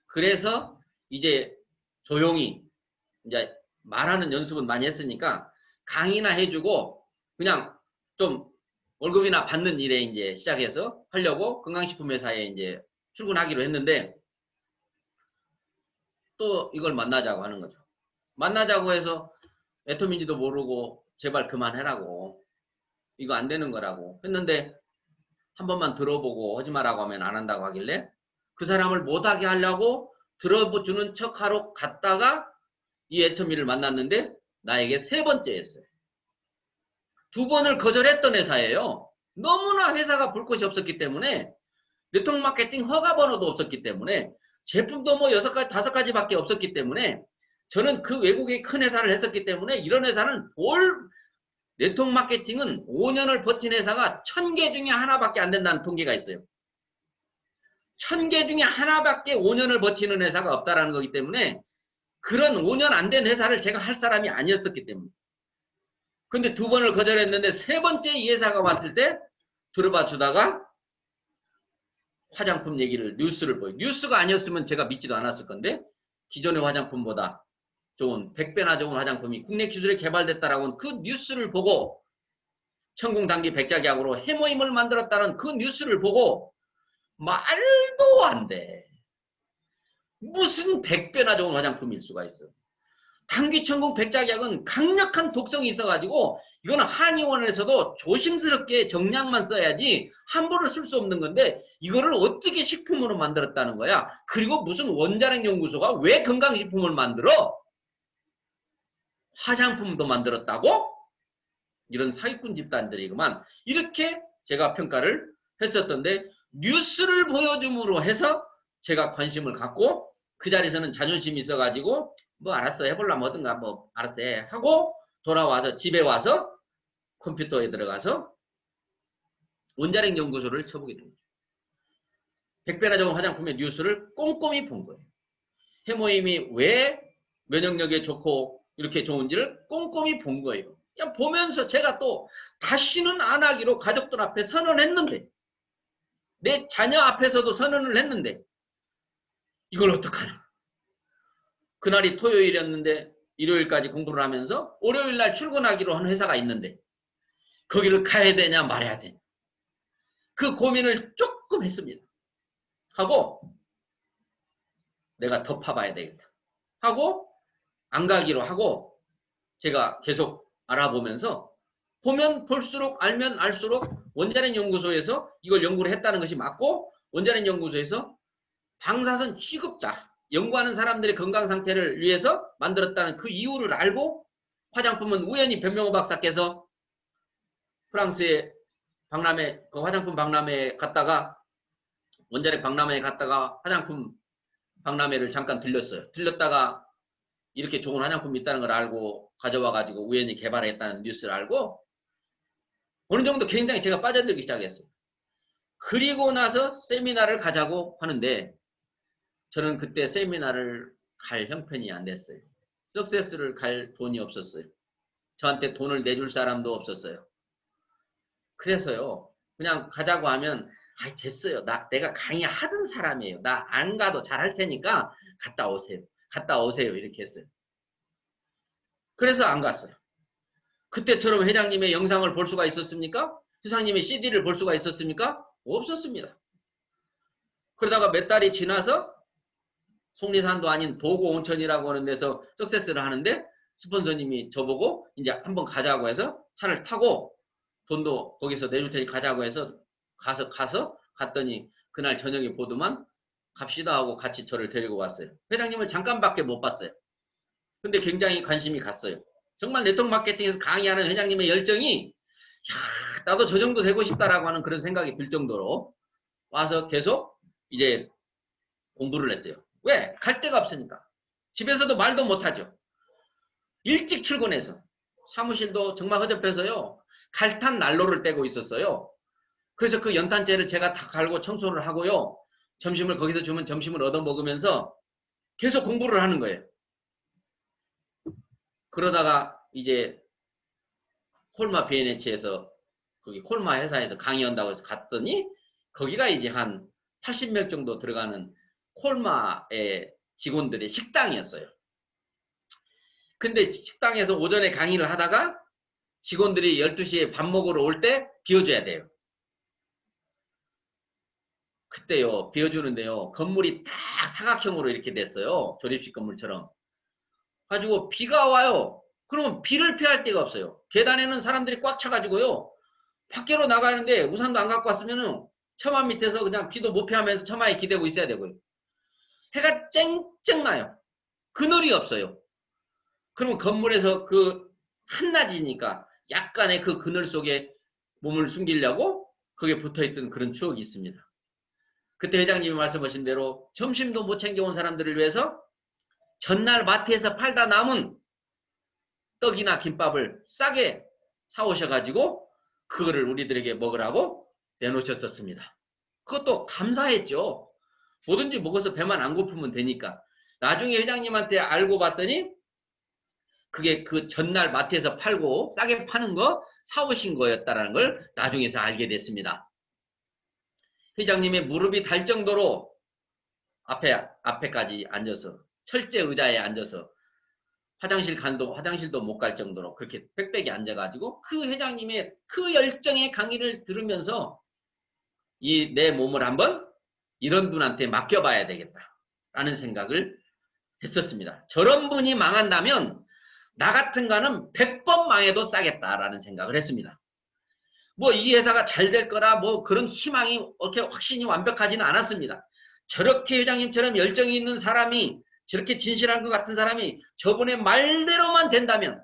그래서 이제 조용히 이제 말하는 연습은 많이 했으니까 강의나 해주고 그냥 좀 월급이나 받는 일에 이제 시작해서 하려고 건강식품 회사에 이제 출근하기로 했는데 또 이걸 만나자고 하는 거죠. 만나자고 해서 애터민지도 모르고 제발 그만해라고 이거 안 되는 거라고 했는데 한 번만 들어보고 하지 마라고 하면 안 한다고 하길래 그 사람을 못하게 하려고 들어주는 척하러 갔다가 이 애터미를 만났는데 나에게 세 번째였어요. 두 번을 거절했던 회사예요. 너무나 회사가 볼 것이 없었기 때문에 네트워크 마케팅 허가 번호도 없었기 때문에 제품도 뭐 6가지, 5가지밖에 없었기 때문에 저는 그 외국의 큰 회사를 했었기 때문에 이런 회사는 네트워크 마케팅은 5년을 버틴 회사가 1000개 중에 하나밖에 안 된다는 통계가 있어요. 1000개 중에 하나밖에 5년을 버티는 회사가 없다라는 거기 때문에 그런 5년 안 된 회사를 제가 할 사람이 아니었었기 때문에. 근데 두 번을 거절했는데 세 번째 이 회사가 왔을 때 들어봐 주다가 화장품 얘기를 뉴스를 보여. 뉴스가 아니었으면 제가 믿지도 않았을 건데 기존의 화장품보다 좋은 100배나 좋은 화장품이 국내 기술에 개발됐다라고 그 뉴스를 보고 천궁당귀 백작약으로 해모임을 만들었다는 그 뉴스를 보고 말도 안 돼. 무슨 100배나 좋은 화장품일 수가 있어. 당귀천궁 백작약은 강력한 독성이 있어가지고 이거는 한의원에서도 조심스럽게 정량만 써야지 함부로 쓸 수 없는 건데 이거를 어떻게 식품으로 만들었다는 거야. 그리고 무슨 원자력 연구소가 왜 건강식품을 만들어? 화장품도 만들었다고? 이런 사기꾼 집단들이구만. 이렇게 제가 평가를 했었던데 뉴스를 보여줌으로 해서 제가 관심을 갖고 그 자리에서는 자존심이 있어가지고 뭐 알았어 해보려면 뭐든가 뭐 알았어 해 하고 돌아와서 집에 와서 컴퓨터에 들어가서 원자력 연구소를 쳐보게 된 거죠. 100배나 좋은 화장품의 뉴스를 꼼꼼히 본 거예요. 해모임이 왜 면역력에 좋고 이렇게 좋은지를 꼼꼼히 본 거예요. 그냥 보면서 제가 또 다시는 안 하기로 가족들 앞에 선언했는데 내 자녀 앞에서도 선언을 했는데 이걸 어떡하나. 그날이 토요일이었는데 일요일까지 공부를 하면서 월요일날 출근하기로 한 회사가 있는데 거기를 가야 되냐 말아야 되냐 그 고민을 조금 했습니다. 하고 내가 더 파봐야 되겠다 하고 안 가기로 하고 제가 계속 알아보면서 보면 볼수록 알면 알수록 원자력 연구소에서 이걸 연구를 했다는 것이 맞고 원자력 연구소에서 방사선 취급자 연구하는 사람들의 건강 상태를 위해서 만들었다는 그 이유를 알고 화장품은 우연히 변명호 박사께서 프랑스의 박람회 그 화장품 박람회에 갔다가 원자력 박람회에 갔다가 화장품 박람회를 잠깐 들렸어요. 들렸다가 이렇게 좋은 화장품이 있다는 걸 알고 가져와가지고 우연히 개발했다는 뉴스를 알고 어느 정도 굉장히 제가 빠져들기 시작했어요. 그리고 나서 세미나를 가자고 하는데 저는 그때 세미나를 갈 형편이 안 됐어요. 석세스를 갈 돈이 없었어요. 저한테 돈을 내줄 사람도 없었어요. 그래서요, 그냥 가자고 하면, 아, 됐어요. 내가 강의하던 사람이에요. 나 안 가도 잘할 테니까 갔다 오세요. 갔다 오세요. 이렇게 했어요. 그래서 안 갔어요. 그때처럼 회장님의 영상을 볼 수가 있었습니까? 회장님의 CD를 볼 수가 있었습니까? 없었습니다. 그러다가 몇 달이 지나서 속리산도 아닌 도고 온천이라고 하는 데서 석세스를 하는데 스폰서님이 저보고 이제 한번 가자고 해서 차를 타고 돈도 거기서 내줄 테니 가자고 해서 갔더니 그날 저녁에 보더만 갑시다 하고 같이 저를 데리고 왔어요. 회장님을 잠깐밖에 못 봤어요. 근데 굉장히 관심이 갔어요. 정말 네트워크 마케팅에서 강의하는 회장님의 열정이 야, 나도 저 정도 되고 싶다라고 하는 그런 생각이 들 정도로 와서 계속 이제 공부를 했어요. 왜? 갈 데가 없으니까. 집에서도 말도 못하죠. 일찍 출근해서 사무실도 정말 허접해서요. 갈탄 난로를 떼고 있었어요. 그래서 그 연탄재를 제가 다 갈고 청소를 하고요. 점심을 거기서 주면 점심을 얻어 먹으면서 계속 공부를 하는 거예요. 그러다가 이제 콜마 BNH에서 거기 콜마 회사에서 강의한다고 해서 갔더니 거기가 이제 한 80명 정도 들어가는 콜마의 직원들의 식당이었어요. 근데 식당에서 오전에 강의를 하다가 직원들이 12시에 밥 먹으러 올 때 비워줘야 돼요. 그때요, 비워주는데요, 건물이 딱 사각형으로 이렇게 됐어요. 조립식 건물처럼. 가지고 비가 와요. 그러면 비를 피할 데가 없어요. 계단에는 사람들이 꽉 차가지고요. 밖으로 나가는데 우산도 안 갖고 왔으면은 처마 밑에서 그냥 비도 못 피하면서 처마에 기대고 있어야 되고요. 해가 쨍쨍 나요. 그늘이 없어요. 그러면 건물에서 그 한낮이니까 약간의 그 그늘 속에 몸을 숨기려고 거기에 붙어있던 그런 추억이 있습니다. 그때 회장님이 말씀하신 대로 점심도 못 챙겨온 사람들을 위해서 전날 마트에서 팔다 남은 떡이나 김밥을 싸게 사오셔가지고 그거를 우리들에게 먹으라고 내놓으셨었습니다. 그것도 감사했죠. 뭐든지 먹어서 배만 안 고프면 되니까. 나중에 회장님한테 알고 봤더니 그게 그 전날 마트에서 팔고 싸게 파는 거 사오신 거였다는 걸 나중에서 알게 됐습니다. 회장님의 무릎이 달 정도로 앞에까지 앉아서 철제 의자에 앉아서 화장실도 못 갈 정도로 그렇게 빽빽이 앉아가지고 그 회장님의 그 열정의 강의를 들으면서 이 내 몸을 한번 이런 분한테 맡겨봐야 되겠다라는 생각을 했었습니다. 저런 분이 망한다면 나 같은 거는 100번 망해도 싸겠다라는 생각을 했습니다. 뭐 이 회사가 잘 될 거라 뭐 그런 희망이 이렇게 확신이 완벽하지는 않았습니다. 저렇게 회장님처럼 열정이 있는 사람이 저렇게 진실한 것 같은 사람이 저분의 말대로만 된다면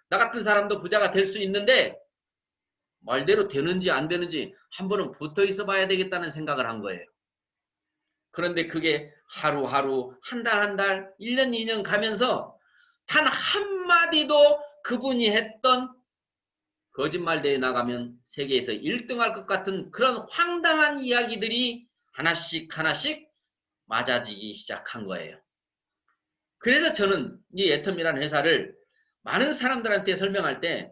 나 같은 사람도 부자가 될 수 있는데 말대로 되는지 안 되는지 한 번은 붙어 있어 봐야 되겠다는 생각을 한 거예요. 그런데 그게 하루하루 한 달 1년 2년 가면서 단 한마디도 그분이 했던 거짓말대에 나가면 세계에서 1등할 것 같은 그런 황당한 이야기들이 하나씩 맞아지기 시작한 거예요. 그래서 저는 이 애텀이라는 회사를 많은 사람들한테 설명할 때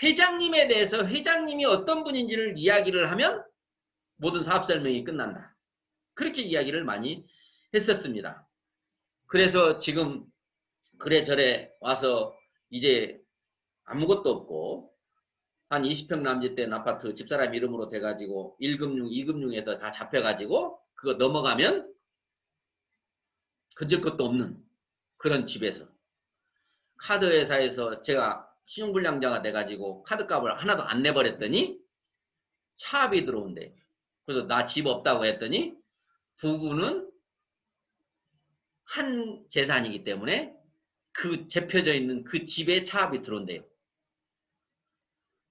회장님에 대해서 회장님이 어떤 분인지를 이야기를 하면 모든 사업 설명이 끝난다. 그렇게 이야기를 많이 했었습니다. 그래서 지금 그래저래 와서 이제 아무것도 없고 한 20평 남짓된 아파트 집사람 이름으로 돼가지고 1금융, 2금융에서 다 잡혀가지고 그거 넘어가면 건질 것도 없는 그런 집에서 카드회사에서 제가 신용불량자가 돼가지고 카드값을 하나도 안 내버렸더니 차압이 들어온대. 그래서 나 집 없다고 했더니 부부는 한 재산이기 때문에 그 잡혀져 있는 그 집에 차압이 들어온대요.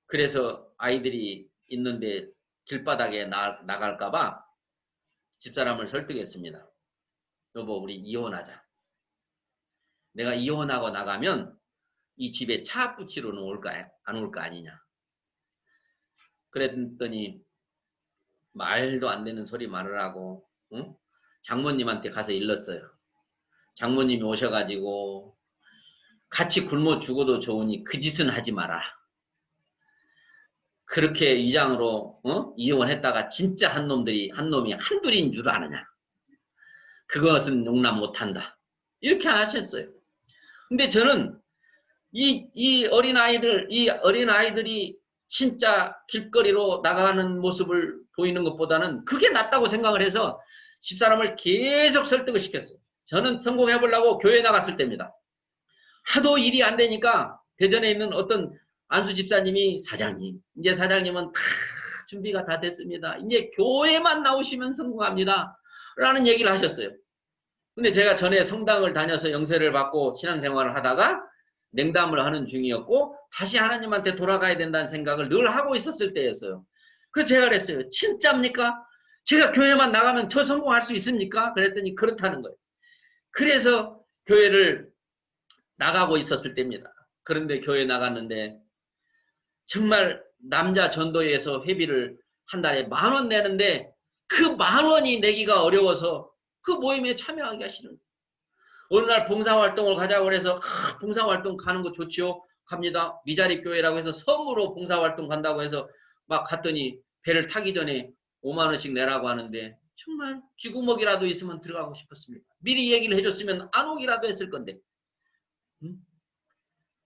그래서 아이들이 있는데 길바닥에 나갈까봐 집사람을 설득했습니다. 여보, 우리 이혼하자. 내가 이혼하고 나가면 이 집에 차 붙이러 올까, 안 올 거 아니냐. 그랬더니 말도 안 되는 소리 말으라고, 응? 장모님한테 가서 일렀어요. 장모님이 오셔가지고 같이 굶어 죽어도 좋으니 그 짓은 하지 마라. 그렇게 위장으로 이혼했다가 진짜 한 놈이 한둘인 줄 아느냐. 그것은 용납 못한다. 이렇게 하셨어요. 근데 저는 이 어린아이들이 진짜 길거리로 나가는 모습을 보이는 것보다는 그게 낫다고 생각을 해서 집사람을 계속 설득을 시켰어요. 저는 성공해 보려고 교회 나갔을 때입니다. 하도 일이 안 되니까 대전에 있는 어떤 안수 집사님이 사장님, 이제 사장님은 다 준비가 다 됐습니다. 이제 교회만 나오시면 성공합니다. 라는 얘기를 하셨어요. 근데 제가 전에 성당을 다녀서 영세를 받고 신앙생활을 하다가 냉담을 하는 중이었고 다시 하나님한테 돌아가야 된다는 생각을 늘 하고 있었을 때였어요. 그래서 제가 그랬어요. 진짜입니까? 제가 교회만 나가면 더 성공할 수 있습니까? 그랬더니 그렇다는 거예요. 그래서 교회를 나가고 있었을 때입니다. 그런데 교회 나갔는데 정말 남자 전도회에서 회비를 한 달에 10,000원 내는데 그 10,000원이 내기가 어려워서 그 모임에 참여하기가 싫은 거예요. 어느 날 봉사활동을 가자고 해서 봉사활동 가는 거 좋지요? 갑니다. 미자립 교회라고 해서 섬으로 봉사활동 간다고 해서 막 갔더니 배를 타기 전에 50,000원씩 내라고 하는데 정말 쥐구멍이라도 있으면 들어가고 싶었습니다. 미리 얘기를 해줬으면 안 오기라도 했을 건데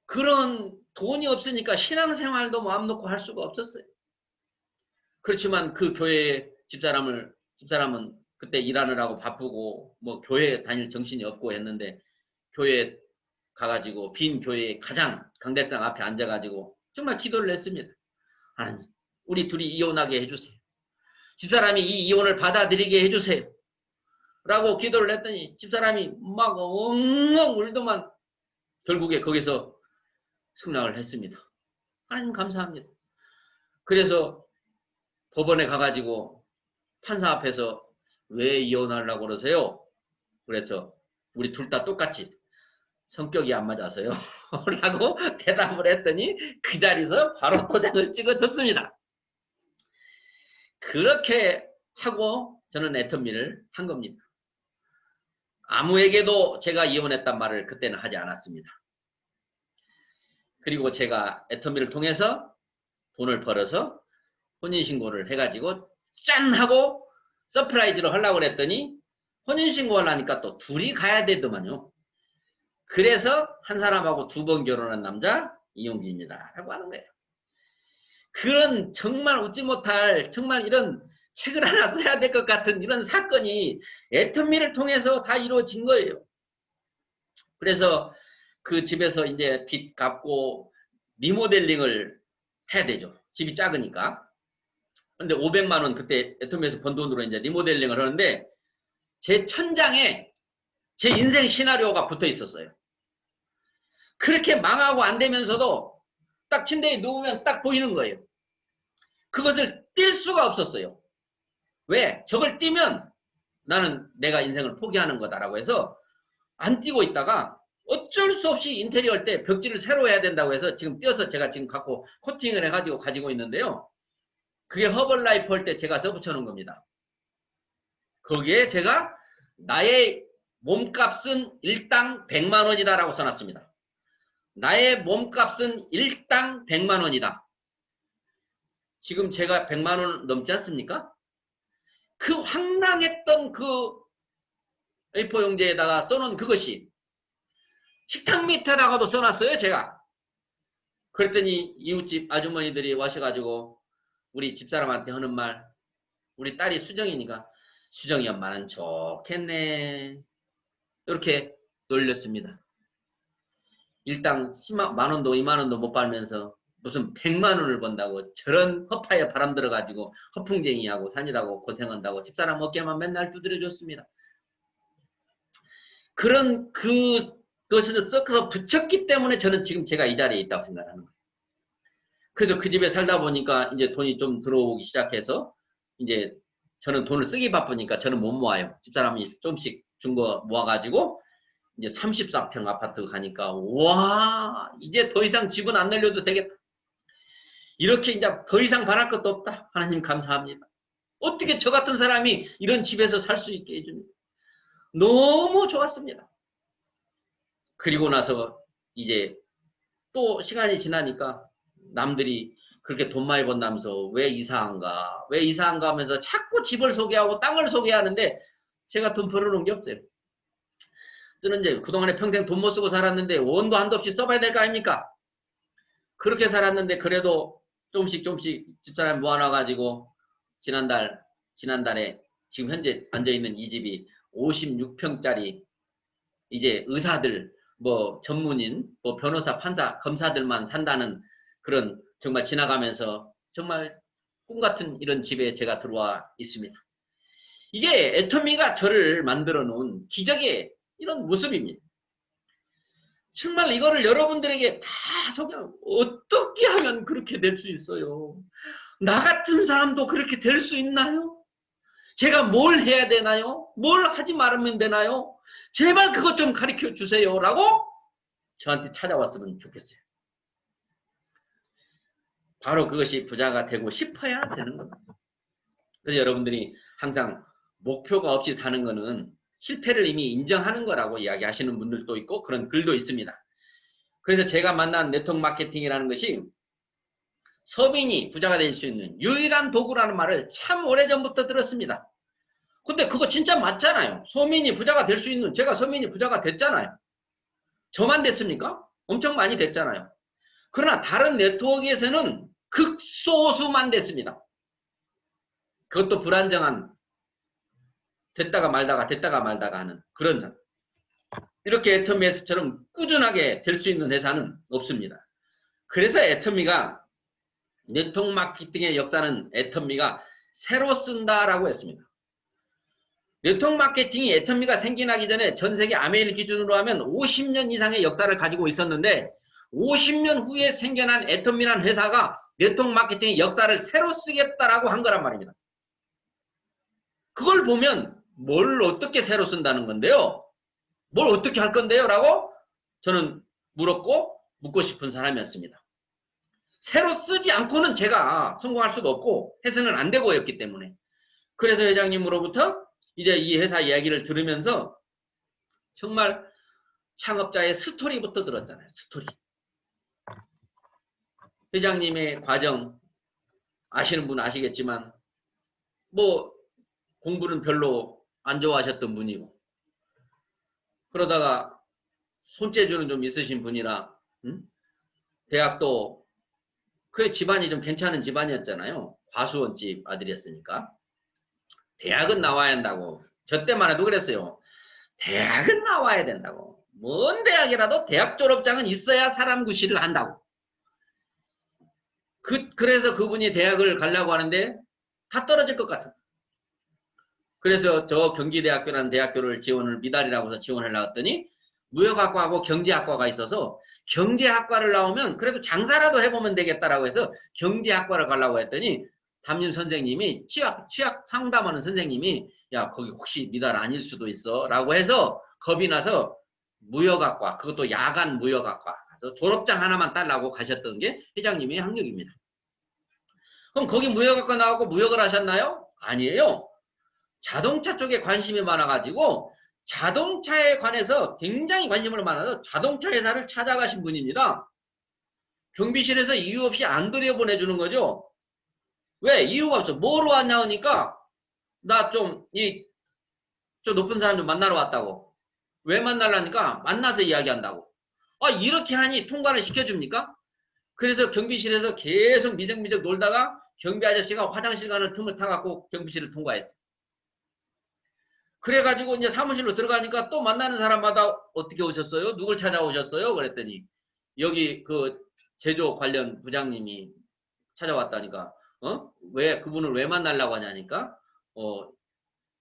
그런 돈이 없으니까 신앙생활도 마음 놓고 할 수가 없었어요. 그렇지만 그 교회 집사람은 그때 일하느라고 바쁘고 뭐 교회 다닐 정신이 없고 했는데 교회 가가지고 빈 교회에 가장 강대상 앞에 앉아가지고 정말 기도를 했습니다. 하나님, 우리 둘이 이혼하게 해주세요. 집사람이 이 이혼을 받아들이게 해주세요. 라고 기도를 했더니 집사람이 막 엉엉 울더만 결국에 거기서 승낙을 했습니다. 하나님 감사합니다. 그래서 법원에 가가지고 판사 앞에서 왜 이혼하려고 그러세요? 그래서 우리 둘 다 똑같이 성격이 안 맞아서요. 라고 대답을 했더니 그 자리에서 바로 도장을 찍어줬습니다. 그렇게 하고 저는 애터미를 한 겁니다. 아무에게도 제가 이혼했단 말을 그때는 하지 않았습니다. 그리고 제가 애터미를 통해서 돈을 벌어서 혼인신고를 해가지고 짠! 하고 서프라이즈로 하려고 그랬더니 혼인신고를 하니까 또 둘이 가야 되더만요. 그래서 한 사람하고 2번 결혼한 남자 이용기입니다. 라고 하는 거예요. 그런 정말 웃지 못할 정말 이런 책을 하나 써야 될 것 같은 이런 사건이 애터미를 통해서 다 이루어진 거예요. 그래서 그 집에서 이제 빚 갚고 리모델링을 해야 되죠. 집이 작으니까. 근데 500만 원 그때 애터미에서 번 돈으로 이제 리모델링을 하는데 제 천장에 제 인생 시나리오가 붙어 있었어요. 그렇게 망하고 안 되면서도 딱 침대에 누우면 딱 보이는 거예요. 그것을 뛸 수가 없었어요. 왜? 저걸 띄면 나는 내가 인생을 포기하는 거다라고 해서 안 띄고 있다가 어쩔 수 없이 인테리어 할 때 벽지를 새로 해야 된다고 해서 지금 띄어서 제가 지금 갖고 코팅을 해가지고 가지고 있는데요. 그게 허벌라이프 할 때 제가 써붙여 놓은 겁니다. 거기에 제가 나의 몸값은 일당 100만 원이다 라고 써놨습니다. 나의 몸값은 일당 100만 원이다. 지금 제가 100만 원 넘지 않습니까? 그 황당했던 그 A4 용지에다가 써놓은 그것이 식탁 밑에다가도 써놨어요, 제가. 그랬더니 이웃집 아주머니들이 와셔가지고 우리 집사람한테 하는 말, 우리 딸이 수정이니까 수정이 엄마는 좋겠네. 이렇게 놀렸습니다. 일당 10만 원도 2만 원도 못 벌면서 무슨 100만 원을 번다고 저런 허파에 바람 들어가지고 허풍쟁이하고 산이라고 고생한다고 집사람 어깨만 맨날 두드려줬습니다. 그런 그것을 섞어서 붙였기 때문에 저는 지금 제가 이 자리에 있다고 생각하는 거예요. 그래서 그 집에 살다 보니까 이제 돈이 좀 들어오기 시작해서 이제 저는 돈을 쓰기 바쁘니까 저는 못 모아요. 집사람이 좀씩 준 거 모아가지고 이제 34평 아파트 가니까 와 이제 더 이상 집은 안 늘려도 되겠다. 이렇게 이제 더 이상 바랄 것도 없다. 하나님 감사합니다. 어떻게 저 같은 사람이 이런 집에서 살 수 있게 해줍니다. 너무 좋았습니다. 그리고 나서 이제 또 시간이 지나니까 남들이 그렇게 돈 많이 번다면서 왜 이사한가? 왜 이사한가 하면서 자꾸 집을 소개하고 땅을 소개하는데 제가 돈 벌어놓은 게 없어요. 저는 이제 그동안에 평생 돈 못 쓰고 살았는데 원도 한도 없이 써봐야 될 거 아닙니까? 그렇게 살았는데 그래도 조금씩 집사람 모아놔가지고 지난달에 지금 현재 앉아있는 이 집이 56평짜리 이제 의사들 뭐 전문인 뭐 변호사 판사 검사들만 산다는 그런 정말 지나가면서 정말 꿈같은 이런 집에 제가 들어와 있습니다. 이게 애터미가 저를 만들어 놓은 기적의 이런 모습입니다. 정말 이거를 여러분들에게 다 소개하고 어떻게 하면 그렇게 될 수 있어요? 나 같은 사람도 그렇게 될 수 있나요? 제가 뭘 해야 되나요? 뭘 하지 말으면 되나요? 제발 그것 좀 가르쳐 주세요. 라고 저한테 찾아왔으면 좋겠어요. 바로 그것이 부자가 되고 싶어야 되는 겁니다. 그래서 여러분들이 항상 목표가 없이 사는 거는 실패를 이미 인정하는 거라고 이야기하시는 분들도 있고 그런 글도 있습니다. 그래서 제가 만난 네트워크 마케팅이라는 것이 서민이 부자가 될 수 있는 유일한 도구라는 말을 참 오래전부터 들었습니다. 근데 그거 진짜 맞잖아요. 서민이 부자가 될 수 있는, 제가 서민이 부자가 됐잖아요. 저만 됐습니까? 엄청 많이 됐잖아요. 그러나 다른 네트워크에서는 극소수만 됐습니다. 그것도 불안정한 됐다가 말다가 하는 그런 사람. 이렇게 애터미에서처럼 꾸준하게 될 수 있는 회사는 없습니다. 그래서 애터미가 네트워크 마케팅의 역사는 애터미가 새로 쓴다라고 했습니다. 네트워크 마케팅이 애터미가 생겨나기 전에 전 세계 아메일 기준으로 하면 50년 이상의 역사를 가지고 있었는데 50년 후에 생겨난 애터미라는 회사가 네트워크 마케팅의 역사를 새로 쓰겠다라고 한 거란 말입니다. 그걸 보면 뭘 어떻게 새로 쓴다는 건데요? 뭘 어떻게 할 건데요? 라고 저는 묻고 싶은 사람이었습니다. 새로 쓰지 않고는 제가 성공할 수도 없고 해서는 안 되고였기 때문에. 그래서 회장님으로부터 이제 이 회사 이야기를 들으면서 정말 창업자의 스토리부터 들었잖아요. 스토리. 회장님의 과정 아시는 분은 아시겠지만 뭐 공부는 별로 안 좋아하셨던 분이고 그러다가 손재주는 좀 있으신 분이라 대학도 그 집안이 좀 괜찮은 집안이었잖아요. 과수원집 아들이었으니까. 대학은 나와야 한다고. 저 때만 해도 그랬어요. 대학은 나와야 된다고. 뭔 대학이라도 대학 졸업장은 있어야 사람 구실을 한다고. 그래서 그분이 대학을 가려고 하는데 다 떨어질 것 같은. 그래서 저 경기대학교라는 대학교를 미달이라고 해서 지원을 나왔더니 무역학과하고 경제학과가 있어서 경제학과를 나오면 그래도 장사라도 해보면 되겠다라고 해서 경제학과를 가려고 했더니 담임 선생님이 취약 상담하는 선생님이 야 거기 혹시 미달 아닐 수도 있어 라고 해서 겁이 나서 무역학과 그것도 야간 무역학과 그래서 졸업장 하나만 딸라고 가셨던 게 회장님의 학력입니다. 그럼 거기 무역학과 나오고 무역을 하셨나요? 아니에요. 자동차 쪽에 관심이 많아가지고 자동차에 관해서 굉장히 관심을 많아서 자동차 회사를 찾아가신 분입니다. 경비실에서 이유 없이 안 들여보내주는 거죠. 왜? 이유가 없어. 뭐로 왔냐 하니까 나 좀 높은 사람 좀 만나러 왔다고. 왜 만나려니까 만나서 이야기한다고. 아 이렇게 하니 통과를 시켜줍니까? 그래서 경비실에서 계속 미적미적 놀다가 경비 아저씨가 화장실 가는 틈을 타갖고 경비실을 통과했어요. 그래가지고 이제 사무실로 들어가니까 또 만나는 사람마다 어떻게 오셨어요? 누굴 찾아오셨어요? 그랬더니 여기 그 제조 관련 부장님이 찾아왔다니까 왜 그분을 왜 만나려고 하냐니까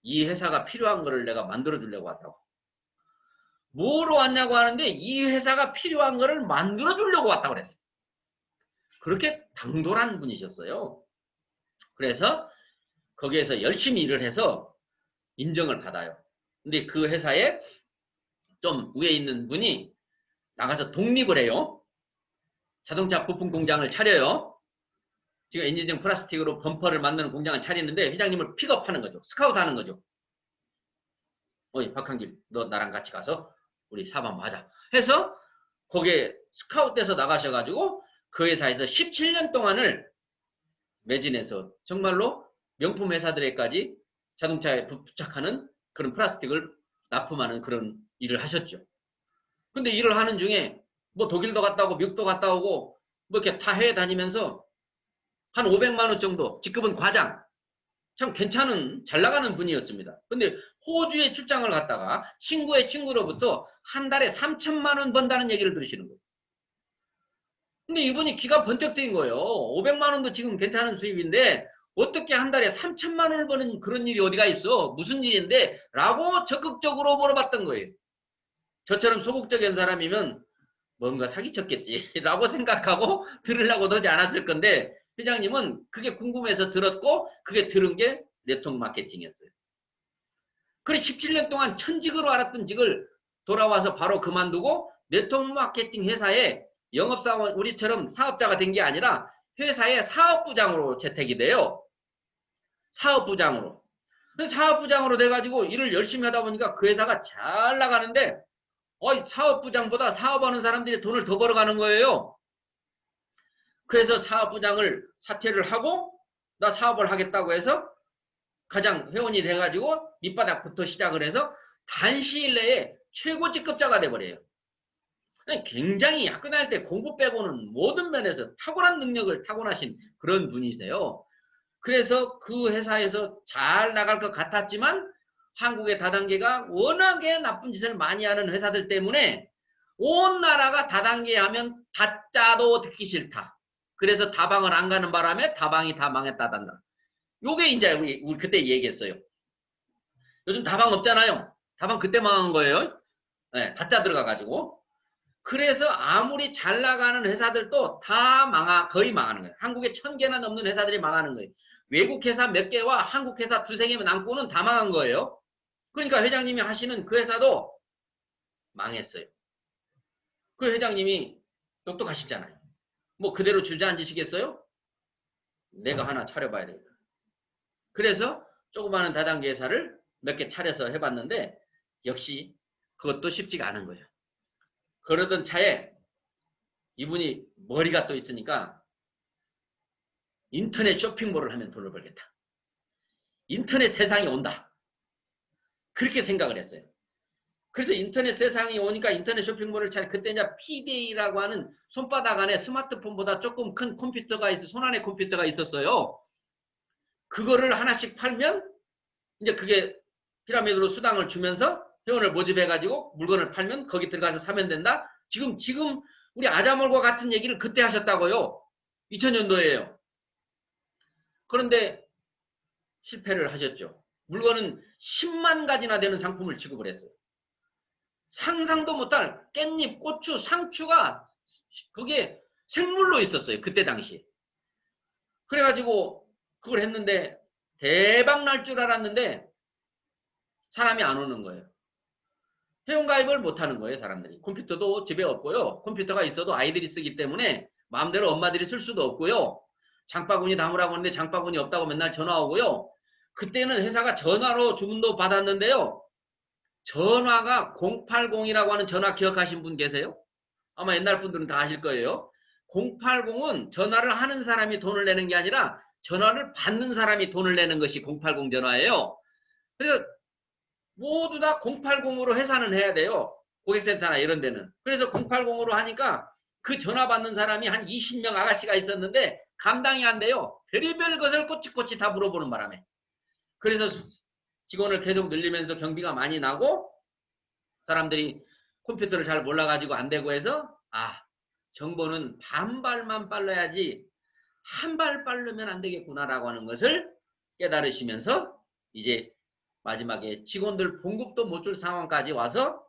이 회사가 필요한 거를 내가 만들어 주려고 왔다고. 뭐로 왔냐고 하는데 이 회사가 필요한 거를 만들어 주려고 왔다고 그랬어요. 그렇게 당돌한 분이셨어요. 그래서 거기에서 열심히 일을 해서 인정을 받아요. 근데 그 회사에 좀 위에 있는 분이 나가서 독립을 해요. 자동차 부품 공장을 차려요. 지금 엔진용 플라스틱으로 범퍼를 만드는 공장을 차리는데 회장님을 픽업하는 거죠. 스카우트 하는 거죠. 어이 박한길 너 나랑 같이 가서 우리 사업 한번 하자 해서 거기에 스카우트돼서 나가셔가지고 그 회사에서 17년 동안을 매진해서 정말로 명품 회사들에까지 자동차에 부착하는 그런 플라스틱을 납품하는 그런 일을 하셨죠. 근데 일을 하는 중에 뭐 독일도 갔다 오고 미국도 갔다 오고 뭐 이렇게 다 해외 다니면서 한 500만 원 정도 직급은 과장 참 괜찮은 잘 나가는 분이었습니다. 근데 호주에 출장을 갔다가 친구의 친구로부터 한 달에 3천만 원 번다는 얘기를 들으시는 거예요. 근데 이분이 기가 번쩍 뜨인 거예요. 500만 원도 지금 괜찮은 수입인데 어떻게 한 달에 3천만 원을 버는 그런 일이 어디가 있어? 무슨 일인데? 라고 적극적으로 물어봤던 거예요. 저처럼 소극적인 사람이면 뭔가 사기쳤겠지 라고 생각하고 들으려고 하지 않았을 건데 회장님은 그게 궁금해서 들었고 그게 들은 게 네트워크 마케팅이었어요. 그래 17년 동안 천직으로 알았던 직을 돌아와서 바로 그만두고 네트워크 마케팅 회사에 영업사원 우리처럼 사업자가 된 게 아니라 회사의 사업부장으로 채택이 돼요. 사업부장으로. 사업부장으로 돼가지고 일을 열심히 하다 보니까 그 회사가 잘 나가는데 사업부장보다 사업하는 사람들이 돈을 더 벌어가는 거예요. 그래서 사업부장을 사퇴를 하고 나 사업을 하겠다고 해서 가장 회원이 돼가지고 밑바닥부터 시작을 해서 단시일 내에 최고 직급자가 돼버려요. 굉장히 학교 다닐 때 공부 빼고는 모든 면에서 탁월한 능력을 타고나신 그런 분이세요. 그래서 그 회사에서 잘 나갈 것 같았지만 한국의 다단계가 워낙에 나쁜 짓을 많이 하는 회사들 때문에 온 나라가 다단계 하면 다짜도 듣기 싫다. 그래서 다방을 안 가는 바람에 다방이 다 망했다단다. 요게 이제 우리 그때 얘기했어요. 요즘 다방 없잖아요. 다방 그때 망한 거예요. 네, 다짜 들어가가지고. 그래서 아무리 잘 나가는 회사들도 다 거의 망하는 거예요. 한국에 1000개나 넘는 회사들이 망하는 거예요. 외국 회사 몇 개와 한국 회사 두세 개만 남고는 다 망한 거예요. 그러니까 회장님이 하시는 그 회사도 망했어요. 그 회장님이 똑똑하시잖아요. 뭐 그대로 주저앉으시겠어요? 내가 하나 차려봐야 되겠다. 그래서 조그마한 다단계 회사를 몇 개 차려서 해봤는데 역시 그것도 쉽지가 않은 거예요. 그러던 차에 이분이 머리가 또 있으니까 인터넷 쇼핑몰을 하면 돈을 벌겠다. 인터넷 세상이 온다. 그렇게 생각을 했어요. 그래서 인터넷 세상이 오니까 인터넷 쇼핑몰을 그때 이제 PDA라고 하는 손바닥 안에 스마트폰보다 조금 큰 컴퓨터가 손안에 컴퓨터가 있었어요. 그거를 하나씩 팔면 이제 그게 피라미드로 수당을 주면서 회원을 모집해가지고 물건을 팔면 거기 들어가서 사면 된다. 지금 우리 아자몰과 같은 얘기를 그때 하셨다고요. 2000년도에요. 그런데 실패를 하셨죠. 물건은 10만 가지나 되는 상품을 지급을 했어요. 상상도 못할 깻잎, 고추, 상추가 그게 생물로 있었어요. 그때 당시에. 그래가지고 그걸 했는데 대박 날 줄 알았는데 사람이 안 오는 거예요. 회원가입을 못하는 거예요. 사람들이. 컴퓨터도 집에 없고요. 컴퓨터가 있어도 아이들이 쓰기 때문에 마음대로 엄마들이 쓸 수도 없고요. 장바구니 담으라고 하는데 장바구니 없다고 맨날 전화 오고요. 그때는 회사가 전화로 주문도 받았는데요. 전화가 080이라고 하는 전화 기억하신 분 계세요? 아마 옛날 분들은 다 아실 거예요. 080은 전화를 하는 사람이 돈을 내는 게 아니라 전화를 받는 사람이 돈을 내는 것이 080 전화예요. 그래서 모두 다 080으로 회사는 해야 돼요. 고객센터나 이런 데는. 그래서 080으로 하니까 그 전화 받는 사람이 한 20명 아가씨가 있었는데 감당이 안 돼요. 별의별 것을 꼬치꼬치 다 물어보는 바람에. 그래서 직원을 계속 늘리면서 경비가 많이 나고 사람들이 컴퓨터를 잘 몰라가지고 안 되고 해서 정보는 반발만 빨라야지 한 발 빠르면 안 되겠구나라고 하는 것을 깨달으시면서 이제 마지막에 직원들 봉급도 못 줄 상황까지 와서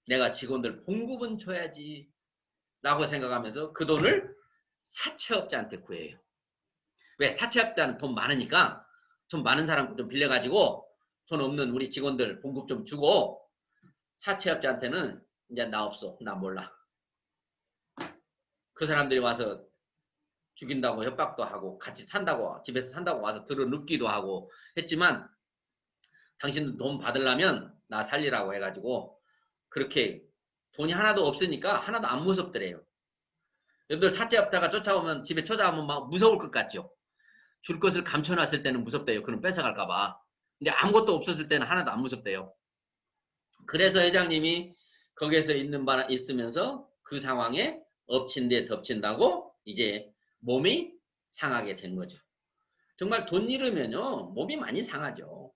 내가 직원들 봉급은 줘야지 라고 생각하면서 그 돈을 사채업자한테 구해요. 왜? 사채업자는 돈 많으니까 돈 많은 사람 좀 빌려가지고 돈 없는 우리 직원들 봉급 좀 주고, 사채업자한테는 이제 나 없어, 나 몰라. 그 사람들이 와서 죽인다고 협박도 하고 같이 산다고, 집에서 산다고 와서 들어눕기도 하고 했지만, 당신들 돈 받으려면 나 살리라고 해가지고 그렇게 돈이 하나도 없으니까 하나도 안 무섭더래요. 여러분들 사채업자가 쫓아오면, 집에 찾아오면 막 무서울 것 같죠? 줄 것을 감춰놨을 때는 무섭대요. 그럼 뺏어갈까봐. 근데 아무것도 없었을 때는 하나도 안 무섭대요. 그래서 회장님이 거기에서 있으면서 그 상황에 엎친 데 덮친다고 이제 몸이 상하게 된 거죠. 정말 돈 잃으면요, 몸이 많이 상하죠.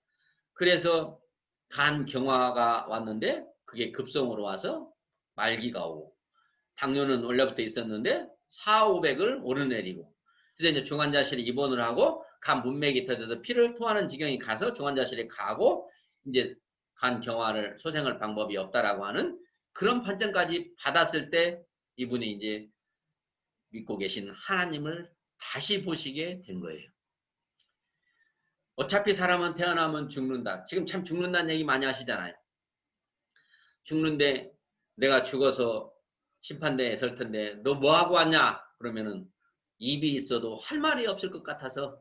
그래서 간 경화가 왔는데 그게 급성으로 와서 말기가 오고, 당뇨는 원래부터 있었는데 4, 500을 오르내리고, 그래서 이제 중환자실에 입원을 하고 간 문맥이 터져서 피를 토하는 지경이 가서 중환자실에 가고, 이제 간 경화를 소생할 방법이 없다라고 하는 그런 판정까지 받았을 때 이분이 이제 믿고 계신 하나님을 다시 보시게 된 거예요. 어차피 사람은 태어나면 죽는다. 지금 참 죽는다는 얘기 많이 하시잖아요. 죽는데 내가 죽어서 심판대에 설 텐데 너 뭐하고 왔냐? 그러면은 입이 있어도 할 말이 없을 것 같아서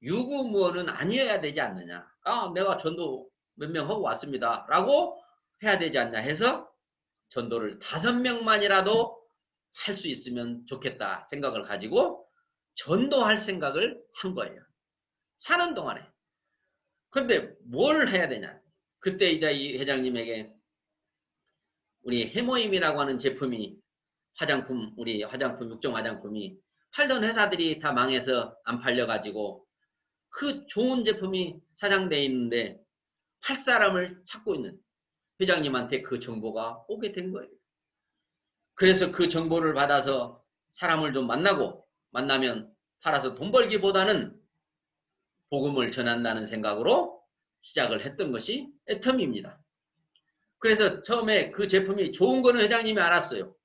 유구무원은 아니어야 되지 않느냐. 아, 내가 전도 몇 명 하고 왔습니다. 라고 해야 되지 않냐 해서 전도를 5명만이라도 할 수 있으면 좋겠다 생각을 가지고 전도할 생각을 한 거예요. 사는 동안에. 그런데 뭘 해야 되냐. 그때 이제 이 회장님에게 우리 해모임이라고 하는 제품이, 화장품, 우리 화장품, 육종 화장품이 팔던 회사들이 다 망해서 안 팔려가지고 그 좋은 제품이 사장되어 있는데 팔 사람을 찾고 있는 회장님한테 그 정보가 오게 된 거예요. 그래서 그 정보를 받아서 사람을 좀 만나면 팔아서 돈 벌기보다는 복음을 전한다는 생각으로 시작을 했던 것이 애텀입니다. 그래서 처음에 그 제품이 좋은 거는 회장님이 알았어요.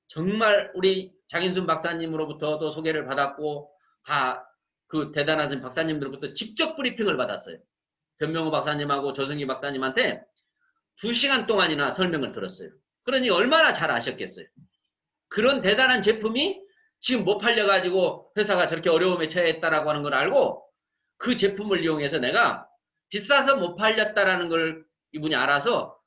정말 우리 장인순 박사님으로부터도 소개를 받았고 다 그 대단하신 박사님들로부터 직접 브리핑을 받았어요. 변명호 박사님하고 조승기 박사님한테 2시간 동안이나 설명을 들었어요. 그러니 얼마나 잘 아셨겠어요. 그런 대단한 제품이 지금 못 팔려가지고 회사가 저렇게 어려움에 처했다라고 하는 걸 알고 그 제품을 이용해서 내가 비싸서 못 팔렸다라는 걸 이분이 알아서,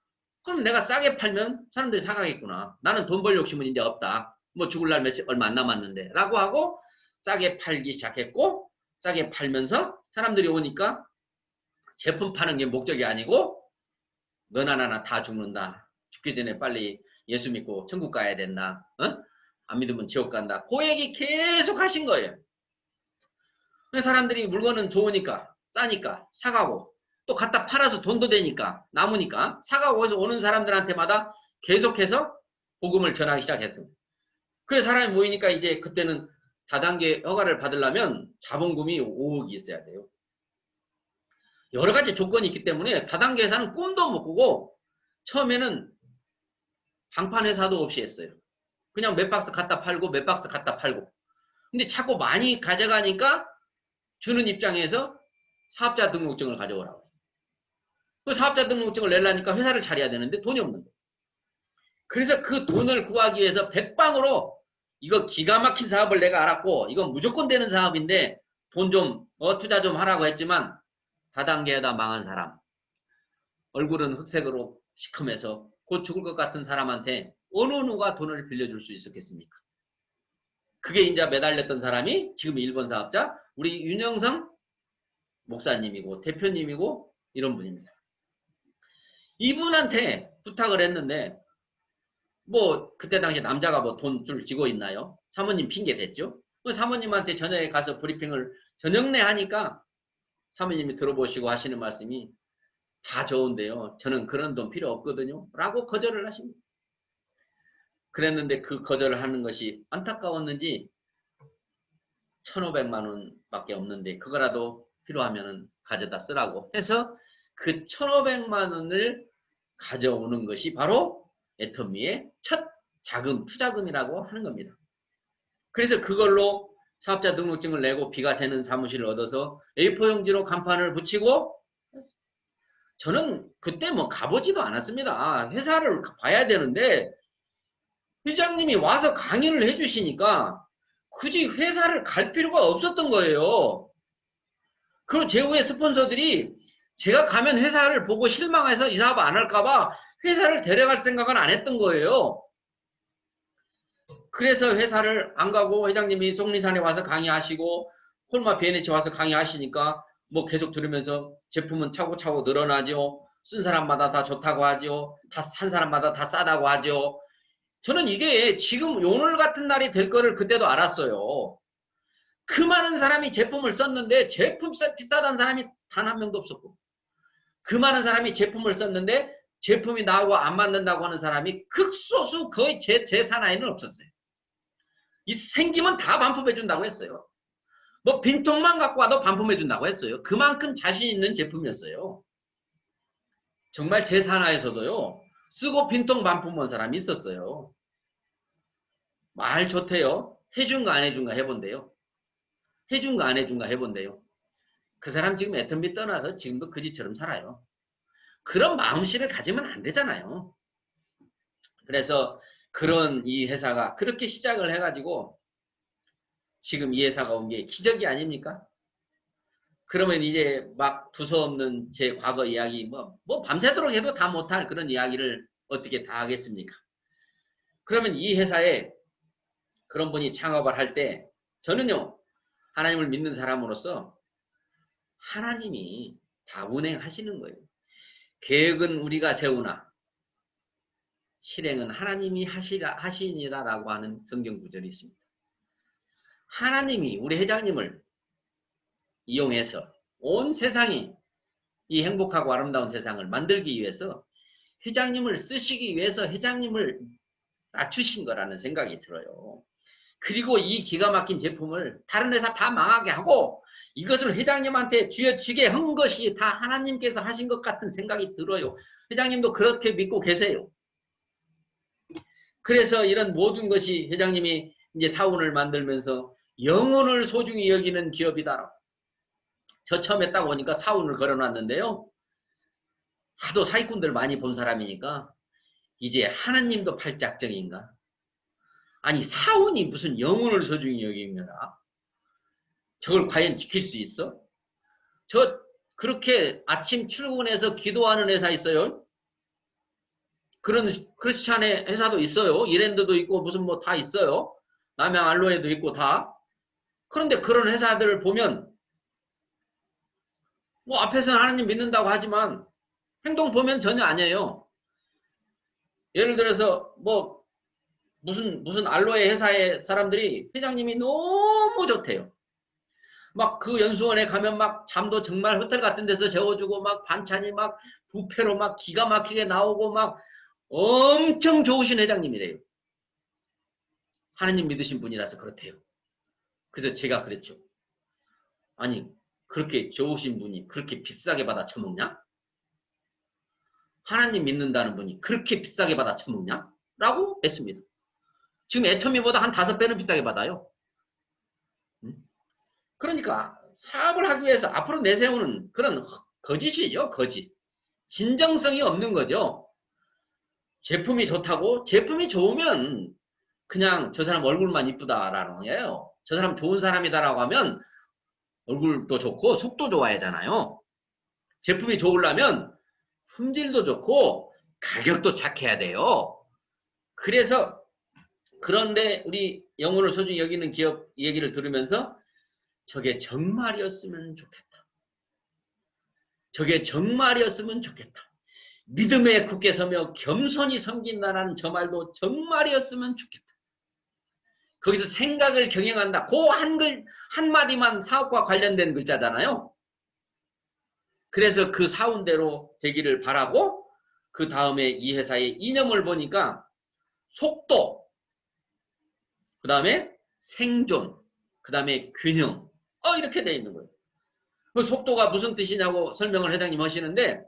그럼 내가 싸게 팔면 사람들이 사가겠구나. 나는 돈 벌 욕심은 이제 없다. 뭐 죽을 날 얼마 안 남았는데. 라고 하고 싸게 팔기 시작했고, 싸게 팔면서 사람들이 오니까 제품 파는 게 목적이 아니고 너나 나나 다 죽는다. 죽기 전에 빨리 예수 믿고 천국 가야 된다. 안 믿으면 지옥 간다. 그 얘기 계속 하신 거예요. 사람들이 물건은 좋으니까, 싸니까 사가고, 또 갖다 팔아서 돈도 되니까, 남으니까 사가고 해서 오는 사람들한테마다 계속해서 복음을 전하기 시작했던 거예요. 그래서 사람이 모이니까 이제 그때는 다단계 허가를 받으려면 자본금이 5억이 있어야 돼요. 여러 가지 조건이 있기 때문에 다단계 회사는 꿈도 못 꾸고 처음에는 방판 회사도 없이 했어요. 그냥 몇 박스 갖다 팔고 몇 박스 갖다 팔고. 근데 자꾸 많이 가져가니까 주는 입장에서 사업자 등록증을 가져오라고. 그 사업자 등록증을 내려니까 회사를 차려야 되는데 돈이 없는 거예요. 그래서 그 돈을 구하기 위해서 백방으로 이거 기가 막힌 사업을 내가 알았고 이건 무조건 되는 사업인데 돈 좀 투자 좀 하라고 했지만 다단계에다 망한 사람, 얼굴은 흑색으로 시커매서 곧 죽을 것 같은 사람한테 어느 누가 돈을 빌려줄 수 있었겠습니까? 그게 이제 매달렸던 사람이 지금 일본 사업자 우리 윤영성 목사님이고 대표님이고 이런 분입니다. 이분한테 부탁을 했는데 뭐 그때 당시 남자가 뭐 돈줄 쥐고 있나요? 사모님 핑계 댔죠. 사모님한테 저녁에 가서 브리핑을 저녁 내 하니까 사모님이 들어보시고 하시는 말씀이 다 좋은데요. 저는 그런 돈 필요 없거든요. 라고 거절을 하십니다. 그랬는데 그 거절을 하는 것이 안타까웠는지 1,500만 원 밖에 없는데 그거라도 필요하면 가져다 쓰라고 해서 그 1,500만 원을 가져오는 것이 바로 애터미의 첫 자금, 투자금이라고 하는 겁니다. 그래서 그걸로 사업자 등록증을 내고 비가 새는 사무실을 얻어서 A4 용지로 간판을 붙이고 저는 그때 뭐 가보지도 않았습니다. 회사를 봐야 되는데 회장님이 와서 강의를 해주시니까 굳이 회사를 갈 필요가 없었던 거예요. 그리고 제 후에 스폰서들이 제가 가면 회사를 보고 실망해서 이 사업 안 할까봐 회사를 데려갈 생각은 안 했던 거예요. 그래서 회사를 안 가고 회장님이 속리산에 와서 강의하시고 홀마 비엔에치 와서 강의하시니까 뭐 계속 들으면서 제품은 차고차고 늘어나죠. 쓴 사람마다 다 좋다고 하죠. 다 산 사람마다 다 싸다고 하죠. 저는 이게 지금 오늘 같은 날이 될 거를 그때도 알았어요. 그 많은 사람이 제품을 썼는데 제품 비싸다는 사람이 단 한 명도 없었고 그 많은 사람이 제품을 썼는데 제품이 나하고 안 맞는다고 하는 사람이 극소수 거의 제 사나이는 없었어요. 이 생기면 다 반품해 준다고 했어요. 뭐 빈통만 갖고 와도 반품해 준다고 했어요. 그만큼 자신 있는 제품이었어요. 정말 제 산하에서도요. 쓰고 빈통 반품 온 사람이 있었어요. 말 좋대요. 해준가 안 해준가 해본대요. 해준가 안 해준가 해본대요. 그 사람 지금 애텀비 떠나서 지금도 그지처럼 살아요. 그런 마음씨를 가지면 안 되잖아요. 그래서 그런 이 회사가 그렇게 시작을 해가지고 지금 이 회사가 온 게 기적이 아닙니까? 그러면 이제 막 두서없는 제 과거 이야기 뭐 밤새도록 해도 다 못할 그런 이야기를 어떻게 다 하겠습니까? 그러면 이 회사에 그런 분이 창업을 할 때 저는요 하나님을 믿는 사람으로서 하나님이 다 운행하시는 거예요. 계획은 우리가 세우나 실행은 하나님이 하시니라라고 하는 성경 구절이 있습니다. 하나님이 우리 회장님을 이용해서 온 세상이 이 행복하고 아름다운 세상을 만들기 위해서 회장님을 쓰시기 위해서 회장님을 낮추신 거라는 생각이 들어요. 그리고 이 기가 막힌 제품을 다른 회사 다 망하게 하고 이것을 회장님한테 쥐어쥐게 한 것이 다 하나님께서 하신 것 같은 생각이 들어요. 회장님도 그렇게 믿고 계세요. 그래서 이런 모든 것이 회장님이 이제 사원을 만들면서 영혼을 소중히 여기는 기업이다. 저 처음에 딱 오니까 사원을 걸어놨는데요. 하도 사기꾼들 많이 본 사람이니까 이제 하나님도 팔짝정인가? 아니 사원이 무슨 영혼을 소중히 여기느라? 저걸 과연 지킬 수 있어? 저 그렇게 아침 출근해서 기도하는 회사 있어요? 그런 크리스찬의 회사도 있어요. 이랜드도 있고 무슨 뭐 다 있어요. 남양 알로에도 있고 다. 그런데 그런 회사들을 보면 뭐 앞에서는 하나님 믿는다고 하지만 행동 보면 전혀 아니에요. 예를 들어서 뭐 무슨 알로에 회사의 사람들이 회장님이 너무 좋대요. 막 그 연수원에 가면 막 잠도 정말 호텔 같은 데서 재워주고 막 반찬이 막 부페로 막 기가 막히게 나오고 막 엄청 좋으신 회장님이래요. 하나님 믿으신 분이라서 그렇대요. 그래서 제가 그랬죠. 아니 그렇게 좋으신 분이 그렇게 비싸게 받아 처먹냐? 하나님 믿는다는 분이 그렇게 비싸게 받아 처먹냐? 라고 했습니다. 지금 애터미보다 한 5배는 비싸게 받아요. 그러니까 사업을 하기 위해서 앞으로 내세우는 그런 거짓이죠. 거짓. 진정성이 없는 거죠. 제품이 좋다고? 제품이 좋으면 그냥 저 사람 얼굴만 이쁘다라는 거예요. 저 사람 좋은 사람이다라고 하면 얼굴도 좋고 속도 좋아야 하잖아요. 제품이 좋으려면 품질도 좋고 가격도 착해야 돼요. 그래서 그런데 우리 영혼을 소중히 여기는 기업 얘기를 들으면서 저게 정말이었으면 좋겠다. 저게 정말이었으면 좋겠다. 믿음에 굳게 서며 겸손히 섬긴다는 저 말도 정말이었으면 좋겠다. 거기서 생각을 경영한다. 그 한마디만 사업과 관련된 글자잖아요. 그래서 그 사운대로 되기를 바라고 그 다음에 이 회사의 이념을 보니까 속도, 그 다음에 생존, 그 다음에 균형 이렇게 돼 있는 거예요. 그 속도가 무슨 뜻이냐고 설명을 회장님 하시는데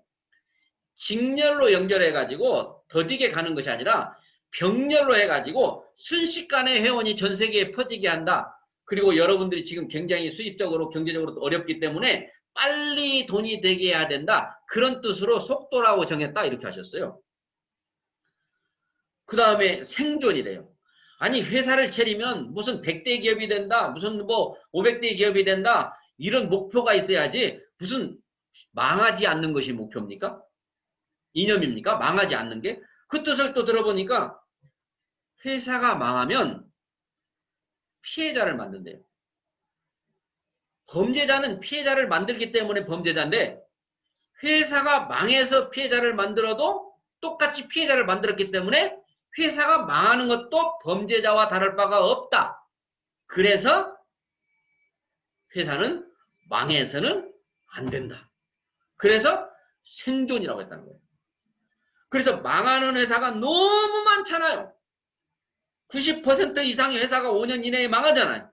직렬로 연결해가지고 더디게 가는 것이 아니라 병렬로 해가지고 순식간에 회원이 전 세계에 퍼지게 한다. 그리고 여러분들이 지금 굉장히 수입적으로 경제적으로 어렵기 때문에 빨리 돈이 되게 해야 된다. 그런 뜻으로 속도라고 정했다. 이렇게 하셨어요. 그 다음에 생존이래요. 아니 회사를 차리면 무슨 100대 기업이 된다. 무슨 뭐 500대 기업이 된다. 이런 목표가 있어야지 무슨 망하지 않는 것이 목표입니까? 이념입니까? 망하지 않는 게? 그 뜻을 또 들어보니까 회사가 망하면 피해자를 만든대요. 범죄자는 피해자를 만들기 때문에 범죄자인데 회사가 망해서 피해자를 만들어도 똑같이 피해자를 만들었기 때문에 회사가 망하는 것도 범죄자와 다를 바가 없다. 그래서 회사는 망해서는 안 된다. 그래서 생존이라고 했다는 거예요. 그래서 망하는 회사가 너무 많잖아요. 90% 이상의 회사가 5년 이내에 망하잖아요.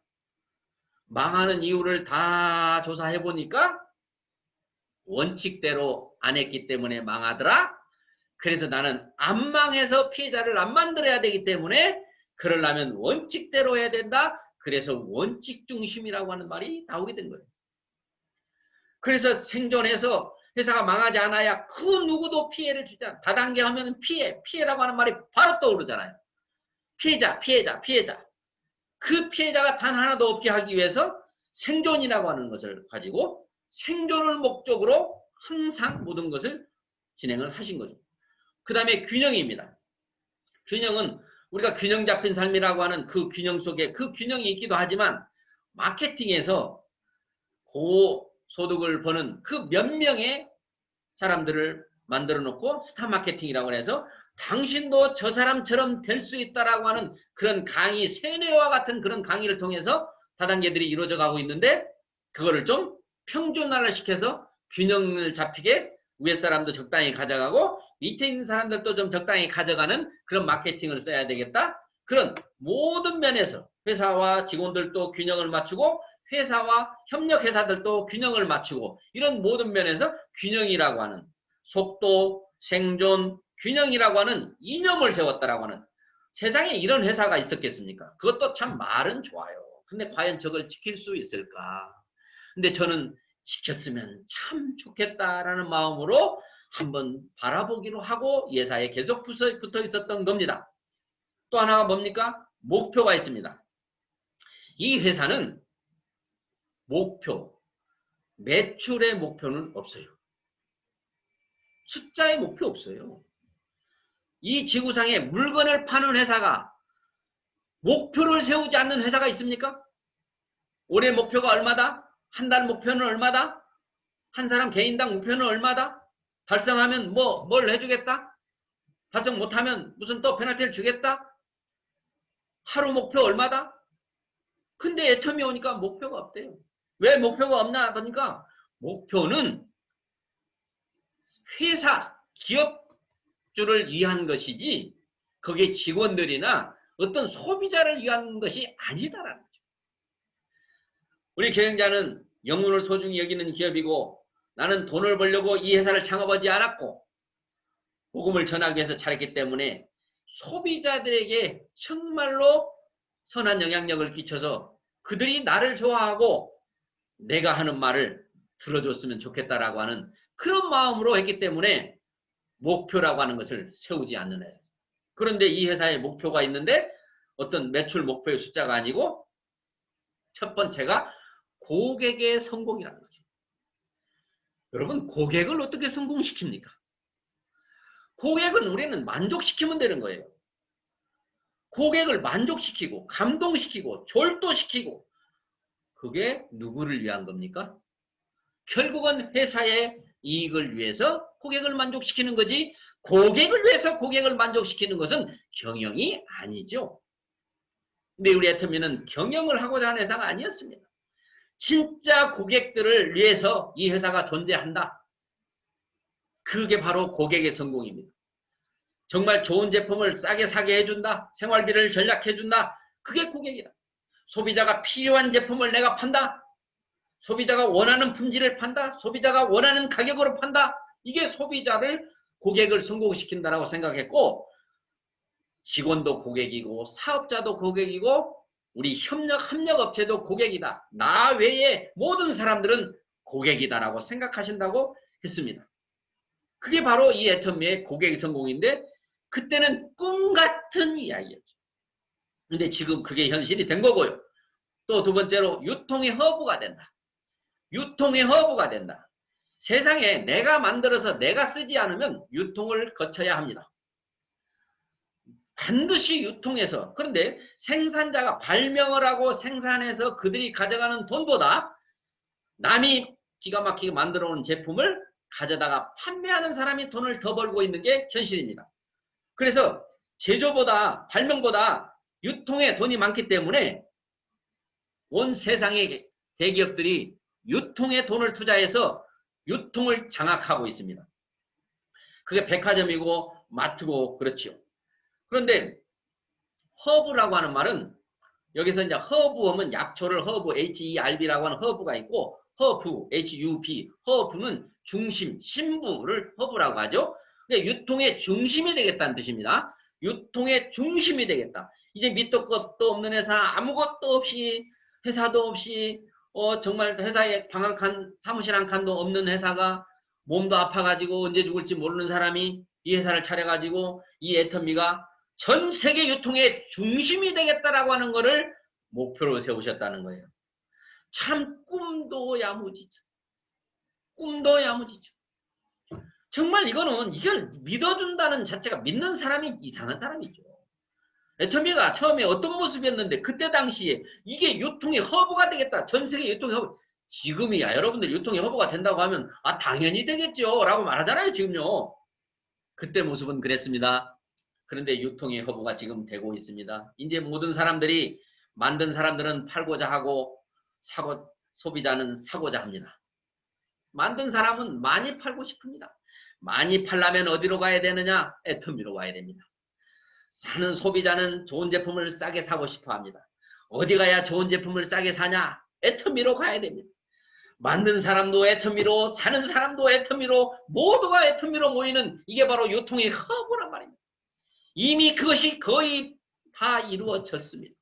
망하는 이유를 다 조사해 보니까 원칙대로 안 했기 때문에 망하더라. 그래서 나는 안 망해서 피해자를 안 만들어야 되기 때문에 그러려면 원칙대로 해야 된다. 그래서 원칙 중심이라고 하는 말이 나오게 된 거예요. 그래서 생존해서 회사가 망하지 않아야 그 누구도 피해를 주지 않아. 다단계 하면 피해라고 하는 말이 바로 떠오르잖아요. 피해자. 그 피해자가 단 하나도 없게 하기 위해서 생존이라고 하는 것을 가지고 생존을 목적으로 항상 모든 것을 진행을 하신 거죠. 그 다음에 균형입니다. 균형은 우리가 균형 잡힌 삶이라고 하는 그 균형 속에 그 균형이 있기도 하지만 마케팅에서 고소득을 버는 그 몇 명의 사람들을 만들어 놓고 스타 마케팅이라고 해서 당신도 저 사람처럼 될 수 있다라고 하는 그런 강의, 세뇌와 같은 그런 강의를 통해서 다단계들이 이루어져 가고 있는데 그거를 좀 평준화를 시켜서 균형을 잡히게 위에 사람도 적당히 가져가고 밑에 있는 사람들도 좀 적당히 가져가는 그런 마케팅을 써야 되겠다. 그런 모든 면에서 회사와 직원들도 균형을 맞추고 회사와 협력회사들도 균형을 맞추고 이런 모든 면에서 균형이라고 하는 속도, 생존, 균형이라고 하는 이념을 세웠다라고 하는 세상에 이런 회사가 있었겠습니까? 그것도 참 말은 좋아요. 근데 과연 저걸 지킬 수 있을까? 근데 저는 지켰으면 참 좋겠다라는 마음으로 한번 바라보기로 하고 예사에 계속 붙어 있었던 겁니다. 또 하나가 뭡니까? 목표가 있습니다. 이 회사는 목표, 매출의 목표는 없어요. 숫자의 목표 없어요. 이 지구상에 물건을 파는 회사가 목표를 세우지 않는 회사가 있습니까? 올해 목표가 얼마다? 한 달 목표는 얼마다? 한 사람 개인당 목표는 얼마다? 달성하면 뭘 해주겠다? 달성 못하면 무슨 또 페널티를 주겠다? 하루 목표 얼마다? 근데 애텀이 오니까 목표가 없대요. 왜 목표가 없나 하니까 목표는 회사, 기업주를 위한 것이지 그게 직원들이나 어떤 소비자를 위한 것이 아니다라는 거죠. 우리 경영자는 영혼을 소중히 여기는 기업이고 나는 돈을 벌려고 이 회사를 창업하지 않았고 복음을 전하기 위해서 차렸기 때문에 소비자들에게 정말로 선한 영향력을 끼쳐서 그들이 나를 좋아하고 내가 하는 말을 들어줬으면 좋겠다라고 하는 그런 마음으로 했기 때문에 목표라고 하는 것을 세우지 않는 회사. 그런데 이 회사에 목표가 있는데 어떤 매출 목표의 숫자가 아니고 첫 번째가 고객의 성공이라는 거죠. 여러분 고객을 어떻게 성공시킵니까? 고객은 우리는 만족시키면 되는 거예요. 고객을 만족시키고 감동시키고 졸도시키고 그게 누구를 위한 겁니까? 결국은 회사의 이익을 위해서 고객을 만족시키는 거지 고객을 위해서 고객을 만족시키는 것은 경영이 아니죠. 근데 우리 애터미는 경영을 하고자 하는 회사가 아니었습니다. 진짜 고객들을 위해서 이 회사가 존재한다. 그게 바로 고객의 성공입니다. 정말 좋은 제품을 싸게 사게 해준다. 생활비를 절약해준다. 그게 고객이다. 소비자가 필요한 제품을 내가 판다. 소비자가 원하는 품질을 판다. 소비자가 원하는 가격으로 판다. 이게 소비자를 고객을 성공시킨다라고 생각했고 직원도 고객이고 사업자도 고객이고 우리 협력업체도 고객이다. 나 외에 모든 사람들은 고객이다라고 생각하신다고 했습니다. 그게 바로 이 애터미의 고객 성공인데 그때는 꿈 같은 이야기였죠. 근데 지금 그게 현실이 된 거고요. 또 두 번째로 유통의 허브가 된다. 유통의 허브가 된다. 세상에 내가 만들어서 내가 쓰지 않으면 유통을 거쳐야 합니다. 반드시 유통해서. 그런데 생산자가 발명을 하고 생산해서 그들이 가져가는 돈보다 남이 기가 막히게 만들어 온 제품을 가져다가 판매하는 사람이 돈을 더 벌고 있는 게 현실입니다. 그래서 제조보다 발명보다 유통에 돈이 많기 때문에 온 세상의 대기업들이 유통에 돈을 투자해서 유통을 장악하고 있습니다. 그게 백화점이고 마트고 그렇죠. 그런데 허브라고 하는 말은 여기서 이제 허브음은 약초를 허브 HERB라고 하는 허브가 있고 허브 HUB 허브는 중심 신부를 허브라고 하죠. 그러니까 유통의 중심이 되겠다는 뜻입니다. 유통의 중심이 되겠다. 이제 밑도 끝도 없는 회사 아무것도 없이 회사도 없이 정말 회사에 방 한 칸 사무실 한 칸도 없는 회사가 몸도 아파가지고 언제 죽을지 모르는 사람이 이 회사를 차려가지고 이 애터미가 전 세계 유통의 중심이 되겠다라고 하는 것을 목표로 세우셨다는 거예요. 참 꿈도 야무지죠. 꿈도 야무지죠. 정말 이걸 믿어준다는 자체가 믿는 사람이 이상한 사람이죠. 애터미가 처음에 어떤 모습이었는데 그때 당시에 이게 유통의 허브가 되겠다. 전 세계 유통의 허브. 지금이야 여러분들 유통의 허브가 된다고 하면 당연히 되겠죠 라고 말하잖아요. 지금요. 그때 모습은 그랬습니다. 그런데 유통의 허브가 지금 되고 있습니다. 이제 모든 사람들이 만든 사람들은 팔고자 하고 소비자는 사고자 합니다. 만든 사람은 많이 팔고 싶습니다. 많이 팔려면 어디로 가야 되느냐? 애터미로 가야 됩니다. 사는 소비자는 좋은 제품을 싸게 사고 싶어 합니다. 어디 가야 좋은 제품을 싸게 사냐? 애터미로 가야 됩니다. 만든 사람도 애터미로, 사는 사람도 애터미로, 모두가 애터미로 모이는 이게 바로 유통의 허브란 말입니다. 이미 그것이 거의 다 이루어졌습니다.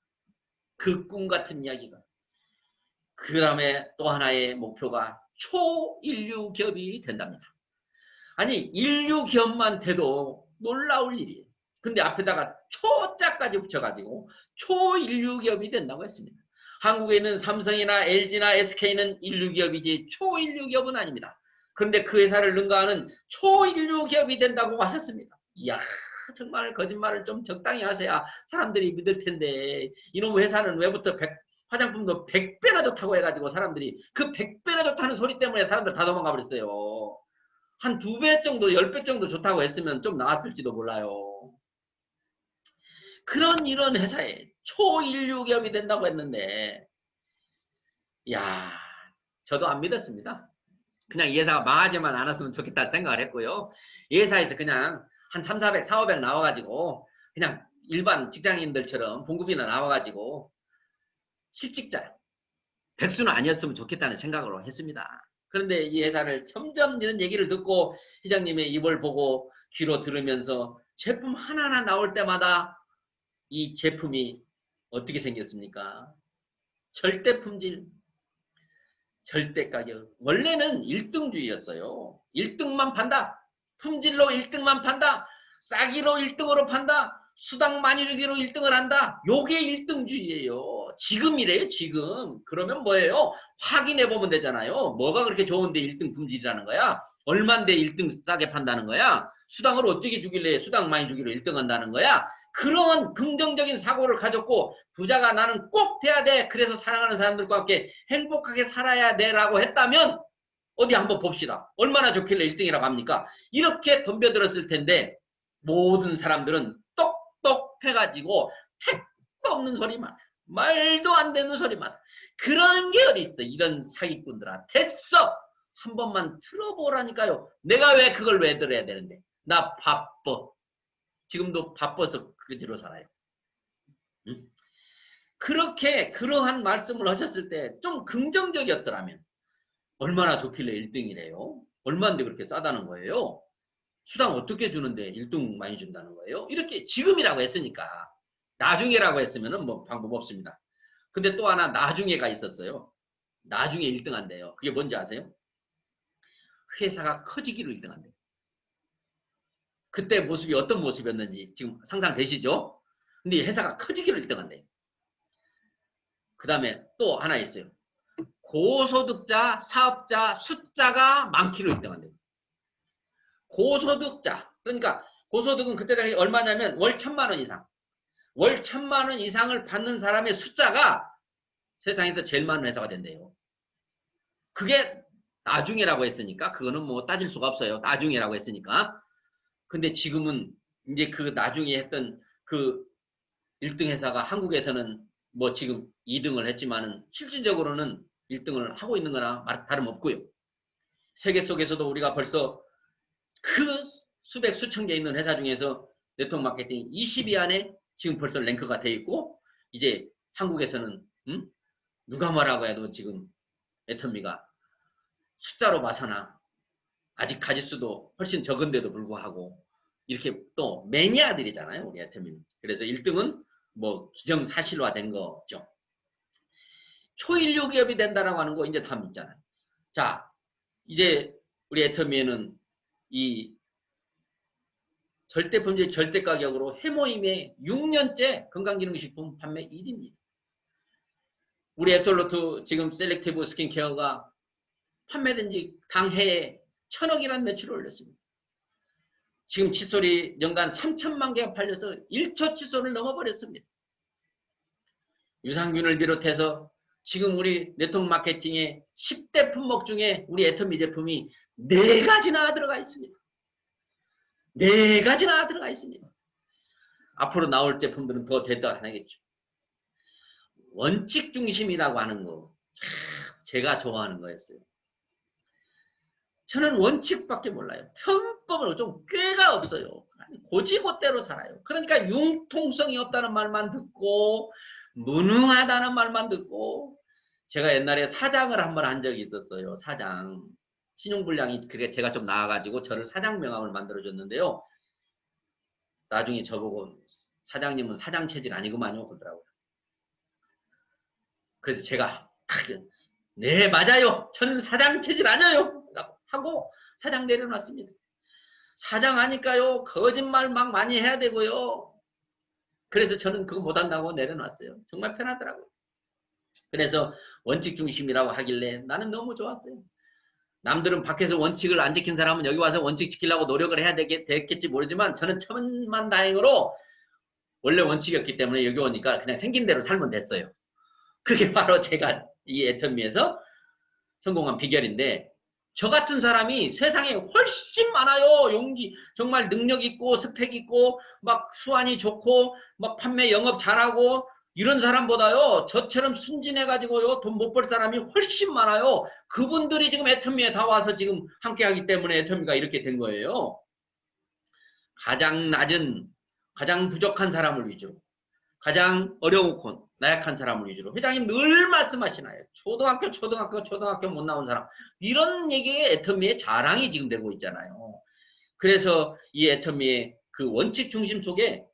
그 꿈 같은 이야기가. 그 다음에 또 하나의 목표가 초인류 기업이 된답니다. 아니 인류 기업만 돼도 놀라울 일이에요. 근데 앞에다가 초자까지 붙여가지고 초인류 기업이 된다고 했습니다. 한국에 있는 삼성이나 LG나 SK는 인류 기업이지 초인류 기업은 아닙니다. 그런데 그 회사를 능가하는 초인류 기업이 된다고 하셨습니다. 이야 정말 거짓말을 좀 적당히 하셔야 사람들이 믿을 텐데 이놈 회사는 왜부터 화장품도 100배나 좋다고 해가지고 사람들이 그 100배나 좋다는 소리 때문에 사람들 다 도망가 버렸어요. 한 2배 정도 10배 정도 좋다고 했으면 좀 나았을지도 몰라요. 이런 회사에 초인류 기업이 된다고 했는데 야 저도 안 믿었습니다. 그냥 이 회사가 망하지만 않았으면 좋겠다 생각을 했고요. 이 회사에서 그냥 한 300, 400, 400 나와가지고 그냥 일반 직장인들처럼 봉급이나 나와가지고 실직자 백수는 아니었으면 좋겠다는 생각으로 했습니다. 그런데 이 회사를 점점 이런 얘기를 듣고 회장님의 입을 보고 귀로 들으면서 제품 하나하나 나올 때마다 이 제품이 어떻게 생겼습니까? 절대 품질, 절대 가격. 원래는 1등주의였어요. 1등만 판다. 품질로 1등만 판다. 싸기로 1등으로 판다. 수당 많이 주기로 1등을 한다. 요게 1등주의예요. 지금이래요. 지금. 그러면 뭐예요? 확인해 보면 되잖아요. 뭐가 그렇게 좋은데 1등 품질이라는 거야? 얼만데 1등 싸게 판다는 거야? 수당을 어떻게 주길래 수당 많이 주기로 1등 한다는 거야? 그런 긍정적인 사고를 가졌고 부자가 나는 꼭 돼야 돼. 그래서 사랑하는 사람들과 함께 행복하게 살아야 돼 라고 했다면 어디 한번 봅시다. 얼마나 좋길래 1등이라고 합니까? 이렇게 덤벼들었을 텐데 모든 사람들은 똑똑해가지고 택도 없는 소리만 말도 안 되는 소리만 그런 게 어디 있어. 이런 사기꾼들아. 됐어. 한 번만 틀어보라니까요. 내가 왜 그걸 왜 들어야 되는데. 나 바빠. 지금도 바빠서 그지로 살아요. 응? 그렇게 그러한 말씀을 하셨을 때 좀 긍정적이었더라면 얼마나 좋길래 1등이래요? 얼마인데 그렇게 싸다는 거예요? 수당 어떻게 주는데 1등 많이 준다는 거예요? 이렇게 지금이라고 했으니까. 나중에라고 했으면은 뭐 방법 없습니다. 근데 또 하나 나중에가 있었어요. 나중에 1등 한대요. 그게 뭔지 아세요? 회사가 커지기로 1등 한대요. 그때 모습이 어떤 모습이었는지 지금 상상되시죠? 근데 회사가 커지기로 1등 한대요. 그 다음에 또 하나 있어요. 고소득자, 사업자 숫자가 많기로 1등 한대요. 고소득자. 그러니까 고소득은 그때 당시 얼마냐면 월 1,000만 원 이상. 월 1,000만 원 이상을 받는 사람의 숫자가 세상에서 제일 많은 회사가 된대요. 그게 나중에라고 했으니까 그거는 뭐 따질 수가 없어요. 나중에라고 했으니까. 근데 지금은 이제 그 나중에 했던 그 1등 회사가 한국에서는 뭐 지금 2등을 했지만은 실질적으로는 1등을 하고 있는 거나 다름없고요. 세계 속에서도 우리가 벌써 그 수백 수천 개 있는 회사 중에서 네트워크 마케팅 20위 안에 지금 벌써 랭크가 돼 있고 이제 한국에서는 누가 뭐라고 해도 지금 애터미가 숫자로 봐서나 아직 가짓수도 훨씬 적은데도 불구하고 이렇게 또 매니아들이잖아요. 우리 애터미는. 그래서 1등은 뭐 기정사실화된 거죠. 초인류 기업이 된다라고 하는 거 이제 다 믿잖아요. 자, 이제 우리 애터미에는 이 절대품질 절대가격으로 해모임에 6년째 건강기능식품 판매 1위입니다. 우리 앱솔루트 지금 셀렉티브 스킨케어가 판매된 지 당해에 1,000억이라는 매출을 올렸습니다. 지금 칫솔이 연간 3천만 개가 팔려서 1초 칫솔을 넘어버렸습니다. 유산균을 비롯해서 지금 우리 네트워크 마케팅의 10대 품목 중에 우리 애터미 제품이 4가지나 들어가 있습니다. 4가지나 들어가 있습니다. 앞으로 나올 제품들은 더 대단하겠죠. 원칙 중심이라고 하는 거 참 제가 좋아하는 거였어요. 저는 원칙밖에 몰라요. 편법으로 좀 꾀가 없어요. 고지고대로 살아요. 그러니까 융통성이 없다는 말만 듣고 무능하다는 말만 듣고 제가 옛날에 사장을 한번 한 적이 있었어요. 사장. 신용불량이 그게 제가 좀 나아가지고 저를 사장 명함을 만들어줬는데요. 나중에 저보고 사장님은 사장 체질 아니구만요. 그러더라고요. 그래서 제가 네 맞아요. 저는 사장 체질 아니에요. 하고 사장 내려놨습니다. 사장 하니까요. 거짓말 막 많이 해야 되고요. 그래서 저는 그거 못한다고 내려놨어요. 정말 편하더라고요. 그래서 원칙 중심이라고 하길래 나는 너무 좋았어요. 남들은 밖에서 원칙을 안 지킨 사람은 여기 와서 원칙 지키려고 노력을 해야 됐겠지 모르지만 저는 천만다행으로 원래 원칙이었기 때문에 여기 오니까 그냥 생긴 대로 살면 됐어요. 그게 바로 제가 이 애터미에서 성공한 비결인데 저 같은 사람이 세상에 훨씬 많아요. 용기 정말 능력 있고 스펙 있고 막 수완이 좋고 막 판매 영업 잘하고 이런 사람보다요. 저처럼 순진해가지고요. 돈 못 벌 사람이 훨씬 많아요. 그분들이 지금 애터미에 다 와서 지금 함께하기 때문에 애터미가 이렇게 된 거예요. 가장 낮은 가장 부족한 사람을 위주로 가장 어려운 나약한 사람을 위주로 회장님 늘 말씀하시나요? 초등학교 못 나온 사람 이런 얘기에 애터미의 자랑이 지금 되고 있잖아요. 그래서 이 애터미의 그 원칙 중심 속에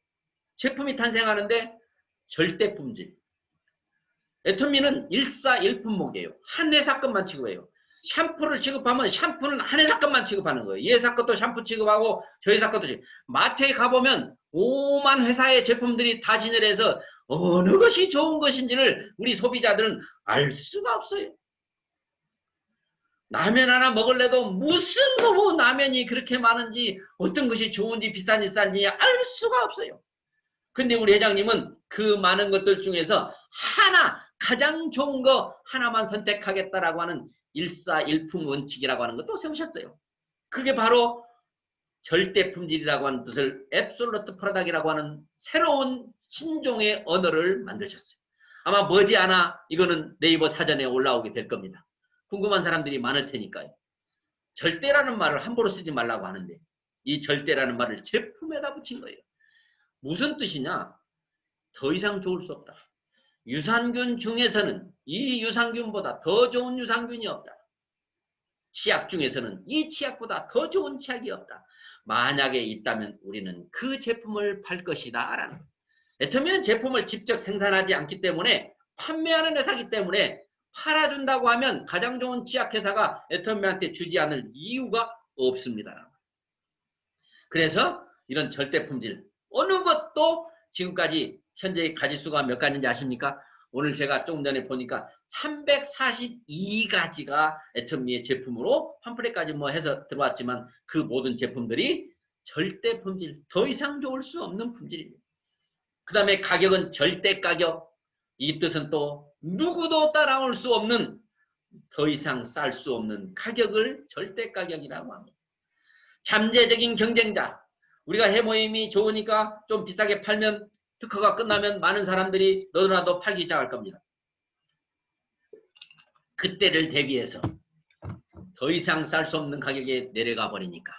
제품이 탄생하는데 절대 품질. 애터미는 일사일품목이에요. 한 회사 것만 취급해요. 샴푸를 취급하면 샴푸는 한 회사 것만 취급하는 거예요. 이 회사 것도 샴푸 취급하고 저 회사 것도 취급. 마트에 가보면 오만 회사의 제품들이 다 진열해서 어느 것이 좋은 것인지를 우리 소비자들은 알 수가 없어요. 라면 하나 먹을래도 무슨 라면이 그렇게 많은지 어떤 것이 좋은지 비싼지 싼지 알 수가 없어요. 근데 우리 회장님은 그 많은 것들 중에서 하나 가장 좋은 거 하나만 선택하겠다라고 하는 일사일품 원칙이라고 하는 것도 세우셨어요. 그게 바로 절대 품질이라고 하는 뜻을 앱솔루트 프로덕이라고 하는 새로운 신종의 언어를 만드셨어요. 아마 머지않아 이거는 네이버 사전에 올라오게 될 겁니다. 궁금한 사람들이 많을 테니까요. 절대라는 말을 함부로 쓰지 말라고 하는데 이 절대라는 말을 제품에다 붙인 거예요. 무슨 뜻이냐? 더 이상 좋을 수 없다. 유산균 중에서는 이 유산균보다 더 좋은 유산균이 없다. 치약 중에서는 이 치약보다 더 좋은 치약이 없다. 만약에 있다면 우리는 그 제품을 팔 것이다 라는 거예요. 애터미는 제품을 직접 생산하지 않기 때문에 판매하는 회사이기 때문에 팔아준다고 하면 가장 좋은 치약회사가 애터미한테 주지 않을 이유가 없습니다. 그래서 이런 절대 품질 어느 것도 지금까지 현재 가지수가 몇 가지인지 아십니까? 오늘 제가 조금 전에 보니까 342가지가 애터미의 제품으로 팜플렛까지 뭐 해서 들어왔지만 그 모든 제품들이 절대 품질, 더 이상 좋을 수 없는 품질입니다. 그 다음에 가격은 절대 가격. 이 뜻은 또 누구도 따라올 수 없는, 더 이상 쌀 수 없는 가격을 절대 가격이라고 합니다. 잠재적인 경쟁자. 우리가 해모임이 좋으니까 좀 비싸게 팔면 특허가 끝나면 많은 사람들이 너도나도 팔기 시작할 겁니다. 그때를 대비해서 더 이상 쌀 수 없는 가격에 내려가 버리니까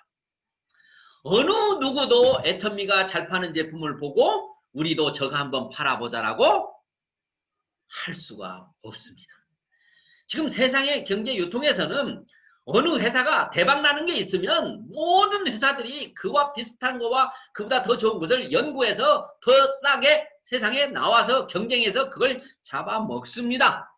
어느 누구도 애터미가 잘 파는 제품을 보고 우리도 저거 한번 팔아보자라고 할 수가 없습니다. 지금 세상의 경제 유통에서는 어느 회사가 대박나는 게 있으면 모든 회사들이 그와 비슷한 거와 그보다 더 좋은 것을 연구해서 더 싸게 세상에 나와서 경쟁해서 그걸 잡아먹습니다.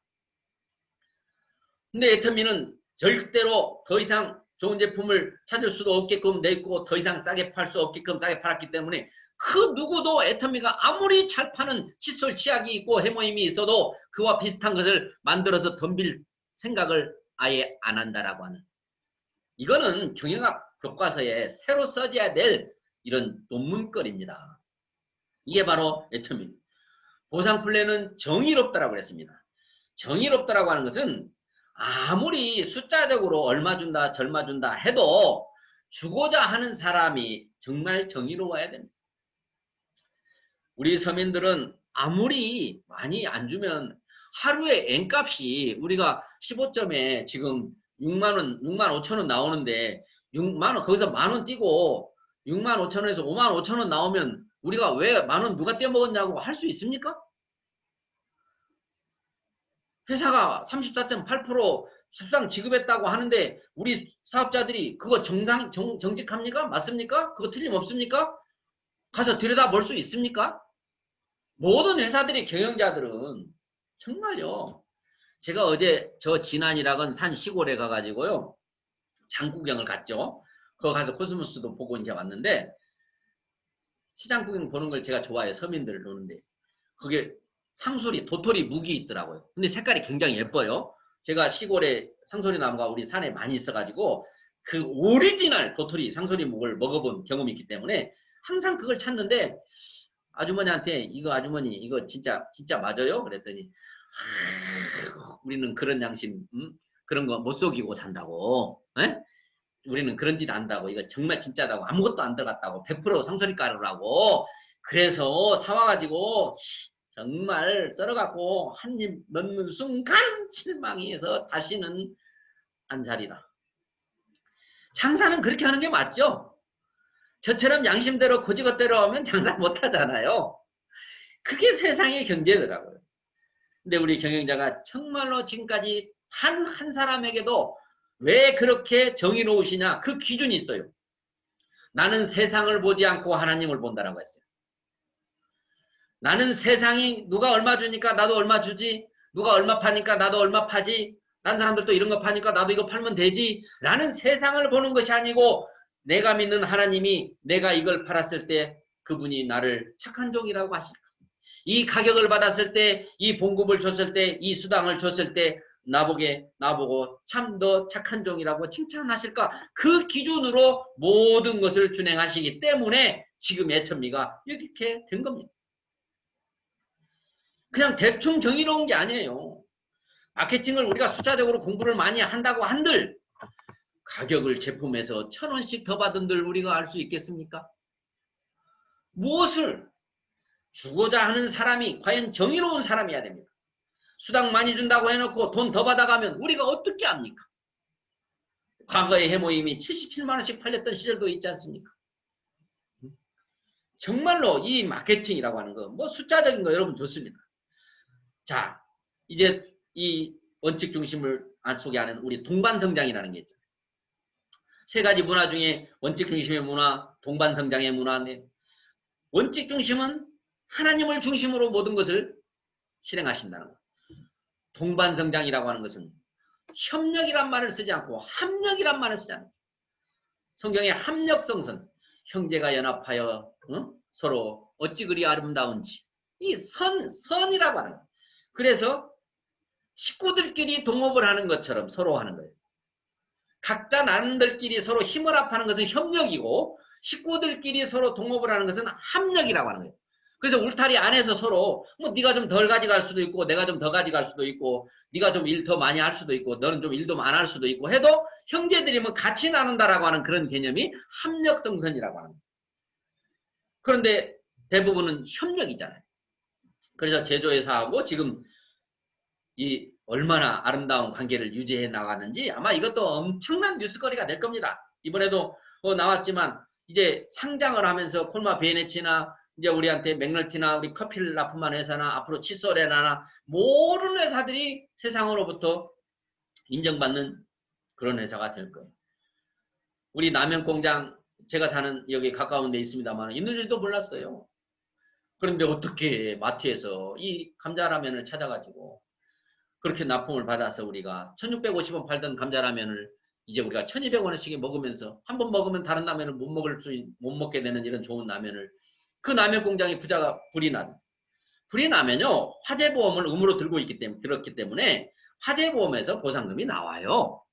근데 애터미는 절대로 더 이상 좋은 제품을 찾을 수도 없게끔 내있고 더 이상 싸게 팔 수 없게끔 싸게 팔았기 때문에 그 누구도 애터미가 아무리 잘 파는 칫솔 치약이 있고 해모임이 있어도 그와 비슷한 것을 만들어서 덤빌 생각을 아예 안 한다라고 하는, 이거는 경영학 교과서에 새로 써져야 될 이런 논문거리입니다. 이게 바로 애터미. 보상 플랜은 정의롭다라고 그랬습니다. 정의롭다라고 하는 것은 아무리 숫자적으로 얼마 준다 절마 준다 해도 주고자 하는 사람이 정말 정의로워야 됩니다. 우리 서민들은 아무리 많이 안 주면 하루에 N값이 우리가 15점에 지금 6만원, 6만 5천원 나오는데 6만원, 거기서 만원 띄고 6만 5천원에서 5만 5천원 나오면 우리가 왜 만원 누가 떼먹었냐고 할 수 있습니까? 회사가 34.8% 수당 지급했다고 하는데 우리 사업자들이 그거 정직합니까? 맞습니까? 그거 틀림없습니까? 가서 들여다볼 수 있습니까? 모든 회사들이 경영자들은 정말요. 제가 어제 저 진안이라건 산 시골에 가가지고요. 장구경을 갔죠. 거기 가서 코스모스도 보고 이제 왔는데 시장 구경 보는 걸 제가 좋아해요. 서민들을 노는데. 그게 상소리, 도토리 묵이 있더라고요. 근데 색깔이 굉장히 예뻐요. 제가 시골에 상소리 나무가 우리 산에 많이 있어가지고 그 오리지널 도토리 상소리 묵을 먹어본 경험이 있기 때문에 항상 그걸 찾는데 아주머니한테 이거 아주머니 이거 진짜 맞아요? 그랬더니 우리는 그런 양심 그런 거 못 속이고 산다고. 에? 우리는 그런 짓 안다고. 이거 정말 진짜다고. 아무것도 안 들어갔다고. 100% 상소리 가루라고. 그래서 사와가지고 정말 썰어갖고 한 입 넣는 순간 실망이 해서 다시는 안 사리라. 장사는 그렇게 하는 게 맞죠? 저처럼 양심대로 고지것대로 하면 장사 못하잖아요. 그게 세상의 경제더라고요. 근데 우리 경영자가 정말로 지금까지 한 사람에게도 왜 그렇게 정의로우시냐 그 기준이 있어요. 나는 세상을 보지 않고 하나님을 본다라고 했어요. 나는 세상이 누가 얼마 주니까 나도 얼마 주지, 누가 얼마 파니까 나도 얼마 파지, 딴 사람들도 이런 거 파니까 나도 이거 팔면 되지 라는 세상을 보는 것이 아니고 내가 믿는 하나님이 내가 이걸 팔았을 때 그분이 나를 착한 종이라고 하실까. 이 가격을 받았을 때, 이 봉급을 줬을 때, 이 수당을 줬을 때 나보고 참 더 착한 종이라고 칭찬하실까. 그 기준으로 모든 것을 준행하시기 때문에 지금 애터미가 이렇게 된 겁니다. 그냥 대충 정의로운 게 아니에요. 마케팅을 우리가 숫자적으로 공부를 많이 한다고 한들 가격을 제품에서 1,000원씩 더 받은들 우리가 알 수 있겠습니까? 무엇을 주고자 하는 사람이 과연 정의로운 사람이어야 됩니다. 수당 많이 준다고 해놓고 돈 더 받아가면 우리가 어떻게 합니까? 과거에 해모임이 77만 원씩 팔렸던 시절도 있지 않습니까? 정말로 이 마케팅이라고 하는 거, 뭐 숫자적인 거 여러분 좋습니다. 자, 이제 이 원칙 중심을 속에 하는 우리 동반성장이라는 게 있죠. 세 가지 문화 중에 원칙 중심의 문화, 동반성장의 문화인데 원칙 중심은 하나님을 중심으로 모든 것을 실행하신다는 것. 동반성장이라고 하는 것은 협력이란 말을 쓰지 않고 합력이란 말을 쓰지 않아요. 성경의 합력성선, 형제가 연합하여 서로 어찌 그리 아름다운지 이 선이라고 하는 거예요. 그래서 식구들끼리 동업을 하는 것처럼 서로 하는 거예요. 각자 나름들끼리 서로 힘을 합하는 것은 협력이고 식구들끼리 서로 동업을 하는 것은 합력이라고 하는 거예요. 그래서 울타리 안에서 서로 뭐 네가 좀 덜 가져갈 수도 있고 내가 좀 더 가져갈 수도 있고 네가 좀 일 더 많이 할 수도 있고 너는 좀 일도 안 할 수도 있고 해도 형제들이면 같이 나눈다라고 하는 그런 개념이 합력성선이라고 하는 거예요. 그런데 대부분은 협력이잖아요. 그래서 제조회사하고 지금 이 얼마나 아름다운 관계를 유지해 나가는지 아마 이것도 엄청난 뉴스거리가 될 겁니다. 이번에도 나왔지만 이제 상장을 하면서 콜마 베네치나 이제 우리한테 맥널티나 우리 커피를 납품한 회사나 앞으로 칫솔에나 모든 회사들이 세상으로부터 인정받는 그런 회사가 될 거예요. 우리 남양공장 제가 사는 여기 가까운 데 있습니다만 있는지도 몰랐어요. 그런데 어떻게 마트에서 이 감자라면을 찾아가지고 그렇게 납품을 받아서 우리가 1650원 팔던 감자라면을 이제 우리가 1200원씩 먹으면서 한 번 먹으면 다른 라면을 못 먹게 되는 이런 좋은 라면을 그 라면 공장의 부자가 불이 나면요 화재보험을 의무로 들었기 때문에 화재보험에서 보상금이 나와요.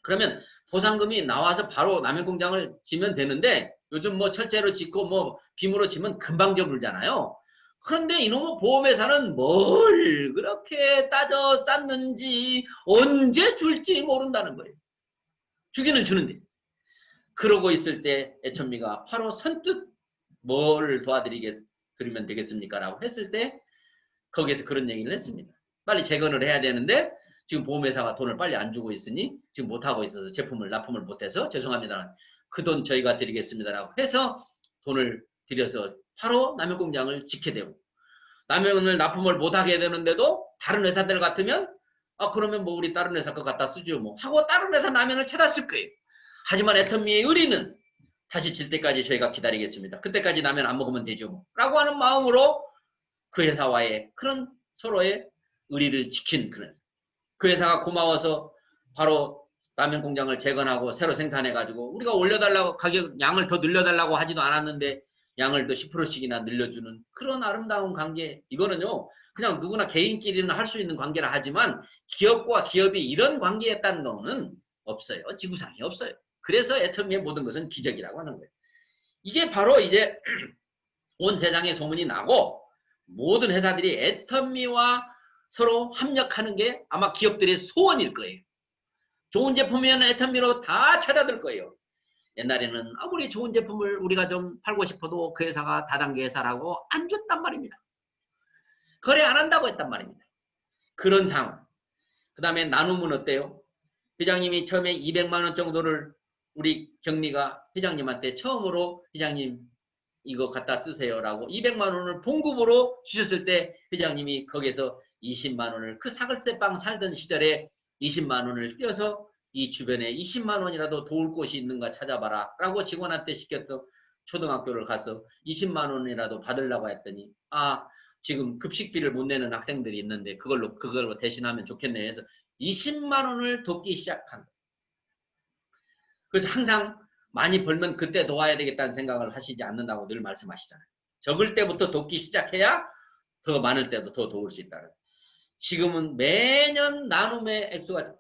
그러면 보상금이 나와서 바로 라면 공장을 지면 되는데 요즘 뭐 철제로 짓고 뭐 빔으로 지면 금방 접을잖아요. 그런데 이놈의 보험회사는 뭘 그렇게 따져 쌌는지 언제 줄지 모른다는 거예요. 주기는 주는데. 그러고 있을 때 애천미가 바로 선뜻 뭘 도와드리면 되겠습니까? 라고 했을 때 거기에서 그런 얘기를 했습니다. 빨리 재건을 해야 되는데 지금 보험회사가 돈을 빨리 안 주고 있으니 지금 못하고 있어서 제품을 납품을 못해서 죄송합니다. 그 돈 저희가 드리겠습니다라고 해서 돈을 들여서 바로 라면공장을 짓게 되고 라면을 납품을 못하게 되는데도 다른 회사들 같으면 그러면 뭐 우리 다른 회사 거 갖다 쓰죠 뭐 하고 다른 회사 라면을 찾았을 거예요. 하지만 애터미의 의리는 다시 질 때까지 저희가 기다리겠습니다. 그때까지 라면 안 먹으면 되죠 뭐 라고 하는 마음으로 그 회사와의 그런 서로의 의리를 지킨 그 회사가 고마워서 바로 라면 공장을 재건하고 새로 생산해가지고 우리가 올려달라고 가격 양을 더 늘려달라고 하지도 않았는데 양을 더 10%씩이나 늘려주는 그런 아름다운 관계. 이거는요 그냥 누구나 개인끼리는 할 수 있는 관계라 하지만 기업과 기업이 이런 관계였다는 거는 없어요. 지구상에 없어요. 그래서 애터미의 모든 것은 기적이라고 하는 거예요. 이게 바로 이제 온 세상에 소문이 나고 모든 회사들이 애터미와 서로 합력하는 게 아마 기업들의 소원일 거예요. 좋은 제품이면 애터미로 다 찾아들 거예요. 옛날에는 아무리 좋은 제품을 우리가 좀 팔고 싶어도 그 회사가 다단계 회사라고 안 줬단 말입니다. 거래 안 한다고 했단 말입니다. 그런 상황. 그 다음에 나눔은 어때요? 회장님이 처음에 200만 원 정도를 우리 경리가 회장님한테 처음으로 회장님 이거 갖다 쓰세요라고 200만 원을 봉급으로 주셨을 때 회장님이 거기에서 20만 원을 그 사글세빵 살던 시절에 20만 원을 떼어서 이 주변에 20만 원이라도 도울 곳이 있는가 찾아봐라 라고 직원한테 시켰던 초등학교를 가서 20만 원이라도 받으려고 했더니 지금 급식비를 못 내는 학생들이 있는데 그걸로 대신하면 좋겠네 해서 20만 원을 돕기 시작한. 그래서 항상 많이 벌면 그때 도와야 되겠다는 생각을 하시지 않는다고 늘 말씀하시잖아요. 적을 때부터 돕기 시작해야 더 많을 때도 더 도울 수 있다는. 지금은 매년 나눔의 액수가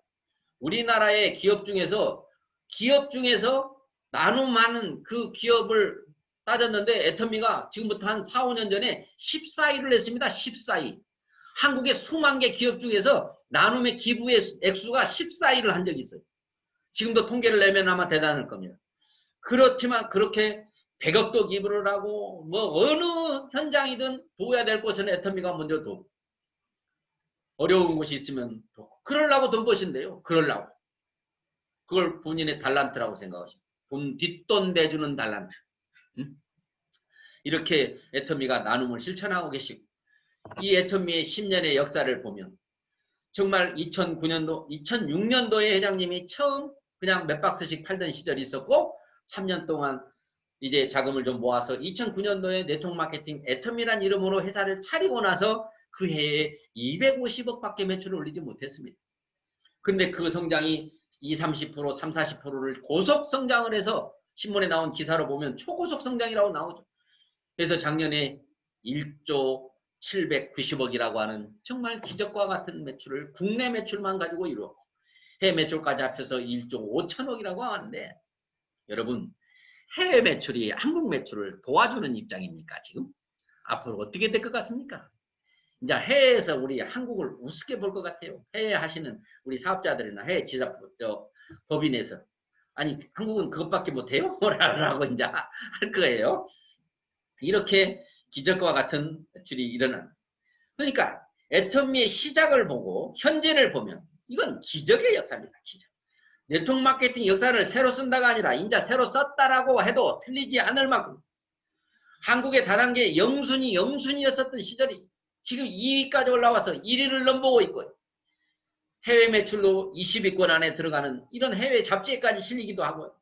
우리나라의 기업 중에서 나눔하는 그 기업을 따졌는데 애터미가 지금부터 한 4, 5년 전에 14위를 했습니다. 14위. 한국의 수만 개 기업 중에서 나눔의 기부의 액수가 14위를 한 적이 있어요. 지금도 통계를 내면 아마 대단할 겁니다. 그렇지만 그렇게 100억도 기부를 하고 뭐 어느 현장이든 도와야 될 곳은 애터미가 먼저 돕고 어려운 곳이 있으면 돕고 그러려고 돈 버신대요. 그러려고. 그걸 본인의 달란트라고 생각하시고 뒷돈 대주는 달란트. 이렇게 애터미가 나눔을 실천하고 계시고 이 애터미의 10년의 역사를 보면 정말 2006년도에 회장님이 처음 그냥 몇 박스씩 팔던 시절이 있었고 3년 동안 이제 자금을 좀 모아서 2009년도에 네트워크 마케팅 애텀이란 이름으로 회사를 차리고 나서 그 해에 250억밖에 매출을 올리지 못했습니다. 그런데 그 성장이 20, 30%, 30, 40%를 고속 성장을 해서 신문에 나온 기사로 보면 초고속 성장이라고 나오죠. 그래서 작년에 1조 790억이라고 하는 정말 기적과 같은 매출을 국내 매출만 가지고 이루었고 해외 매출까지 합해서 1조 5천억이라고 하는데 여러분 해외 매출이 한국 매출을 도와주는 입장입니까 지금? 앞으로 어떻게 될 것 같습니까? 이제 해외에서 우리 한국을 우습게 볼 것 같아요. 해외 하시는 우리 사업자들이나 해외 지사 법인에서 아니 한국은 그것밖에 못해요? 뭐라고 이제 할 거예요. 이렇게 기적과 같은 매출이 일어나는. 그러니까 애터미의 시작을 보고 현재를 보면 이건 기적의 역사입니다. 기적. 네트워크 마케팅 역사를 새로 쓴다가 아니라 이제 새로 썼다라고 해도 틀리지 않을 만큼 한국의 다단계 영순이었었던 시절이 지금 2위까지 올라와서 1위를 넘보고 있고요. 해외 매출로 20위권 안에 들어가는 이런 해외 잡지에까지 실리기도 하고요.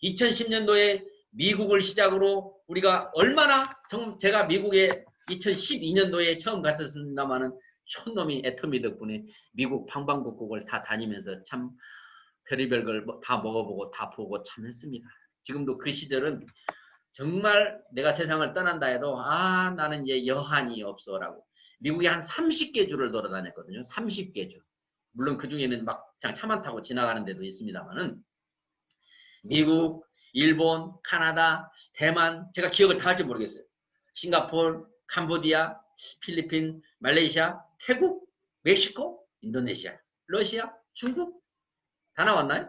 2010년도에 미국을 시작으로 우리가 얼마나 제가 미국에 2012년도에 처음 갔었습니다마는 촌놈이 애터미 덕분에 미국 방방곡곡을 다 다니면서 참 별의별 걸 다 먹어보고 다 보고 참 했습니다. 지금도 그 시절은 정말 내가 세상을 떠난다 해도 아 나는 이제 여한이 없어라고 미국에 한 30개 주를 돌아다녔거든요. 30개 주. 물론 그 중에는 막 그냥 차만 타고 지나가는 데도 있습니다만은 미국, 일본, 카나다, 대만 제가 기억을 다 할지 모르겠어요. 싱가포르, 캄보디아, 필리핀, 말레이시아, 태국, 멕시코, 인도네시아, 러시아, 중국 다 나왔나요?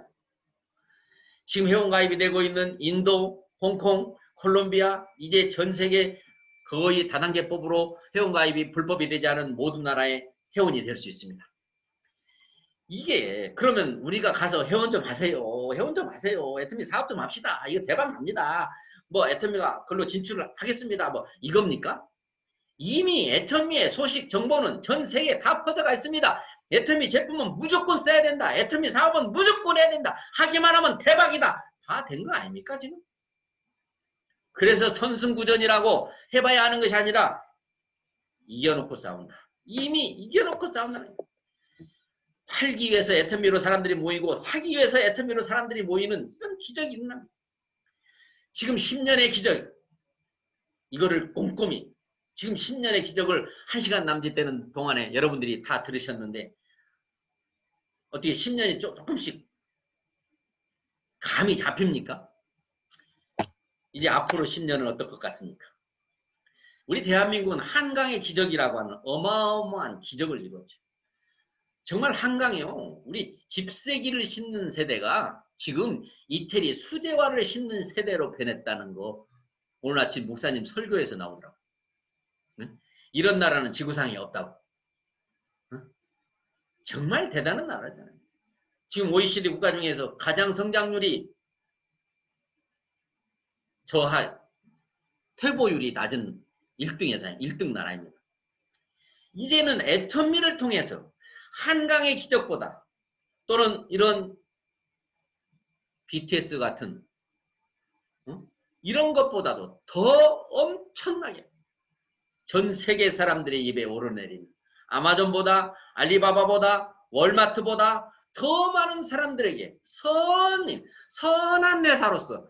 지금 회원가입이 되고 있는 인도, 홍콩, 콜롬비아 이제 전 세계 거의 다단계법으로 회원가입이 불법이 되지 않은 모든 나라의 회원이 될 수 있습니다. 이게 그러면 우리가 가서 회원 좀 하세요. 회원 좀 하세요. 애터미 사업 좀 합시다. 이거 대박 납니다. 뭐 애터미가 그걸로 진출을 하겠습니다. 뭐 이겁니까? 이미 애터미의 소식 정보는 전 세계에 다 퍼져가 있습니다. 애터미 제품은 무조건 써야 된다. 애터미 사업은 무조건 해야 된다. 하기만 하면 대박이다. 다 된 거 아닙니까 지금? 그래서 선승구전이라고 해봐야 하는 것이 아니라 이겨놓고 싸운다. 이미 이겨놓고 싸운다는 거예요. 팔기 위해서 애터미로 사람들이 모이고 사기 위해서 애터미로 사람들이 모이는 이런 기적이 일어납니다. 지금 10년의 기적 이거를 꼼꼼히 지금 10년의 기적을 1시간 남짓되는 동안에 여러분들이 다 들으셨는데 어떻게 10년이 조금씩 감이 잡힙니까? 이제 앞으로 10년은 어떨 것 같습니까? 우리 대한민국은 한강의 기적이라고 하는 어마어마한 기적을 이뤘죠. 정말 한강이요. 우리 집세기를 신는 세대가 지금 이태리 수제화를 신는 세대로 변했다는 거 오늘 아침 목사님 설교에서 나오더라고요. 이런 나라는 지구상에 없다고. 정말 대단한 나라잖아요. 지금 OECD 국가 중에서 가장 성장률이 퇴보율이 낮은 1등 회사, 1등 나라입니다. 이제는 애터미를 통해서 한강의 기적보다 또는 이런 BTS 같은 이런 것보다도 더 엄청나게 전 세계 사람들의 입에 오르내리는 아마존보다 알리바바보다 월마트보다 더 많은 사람들에게 선한 회사로서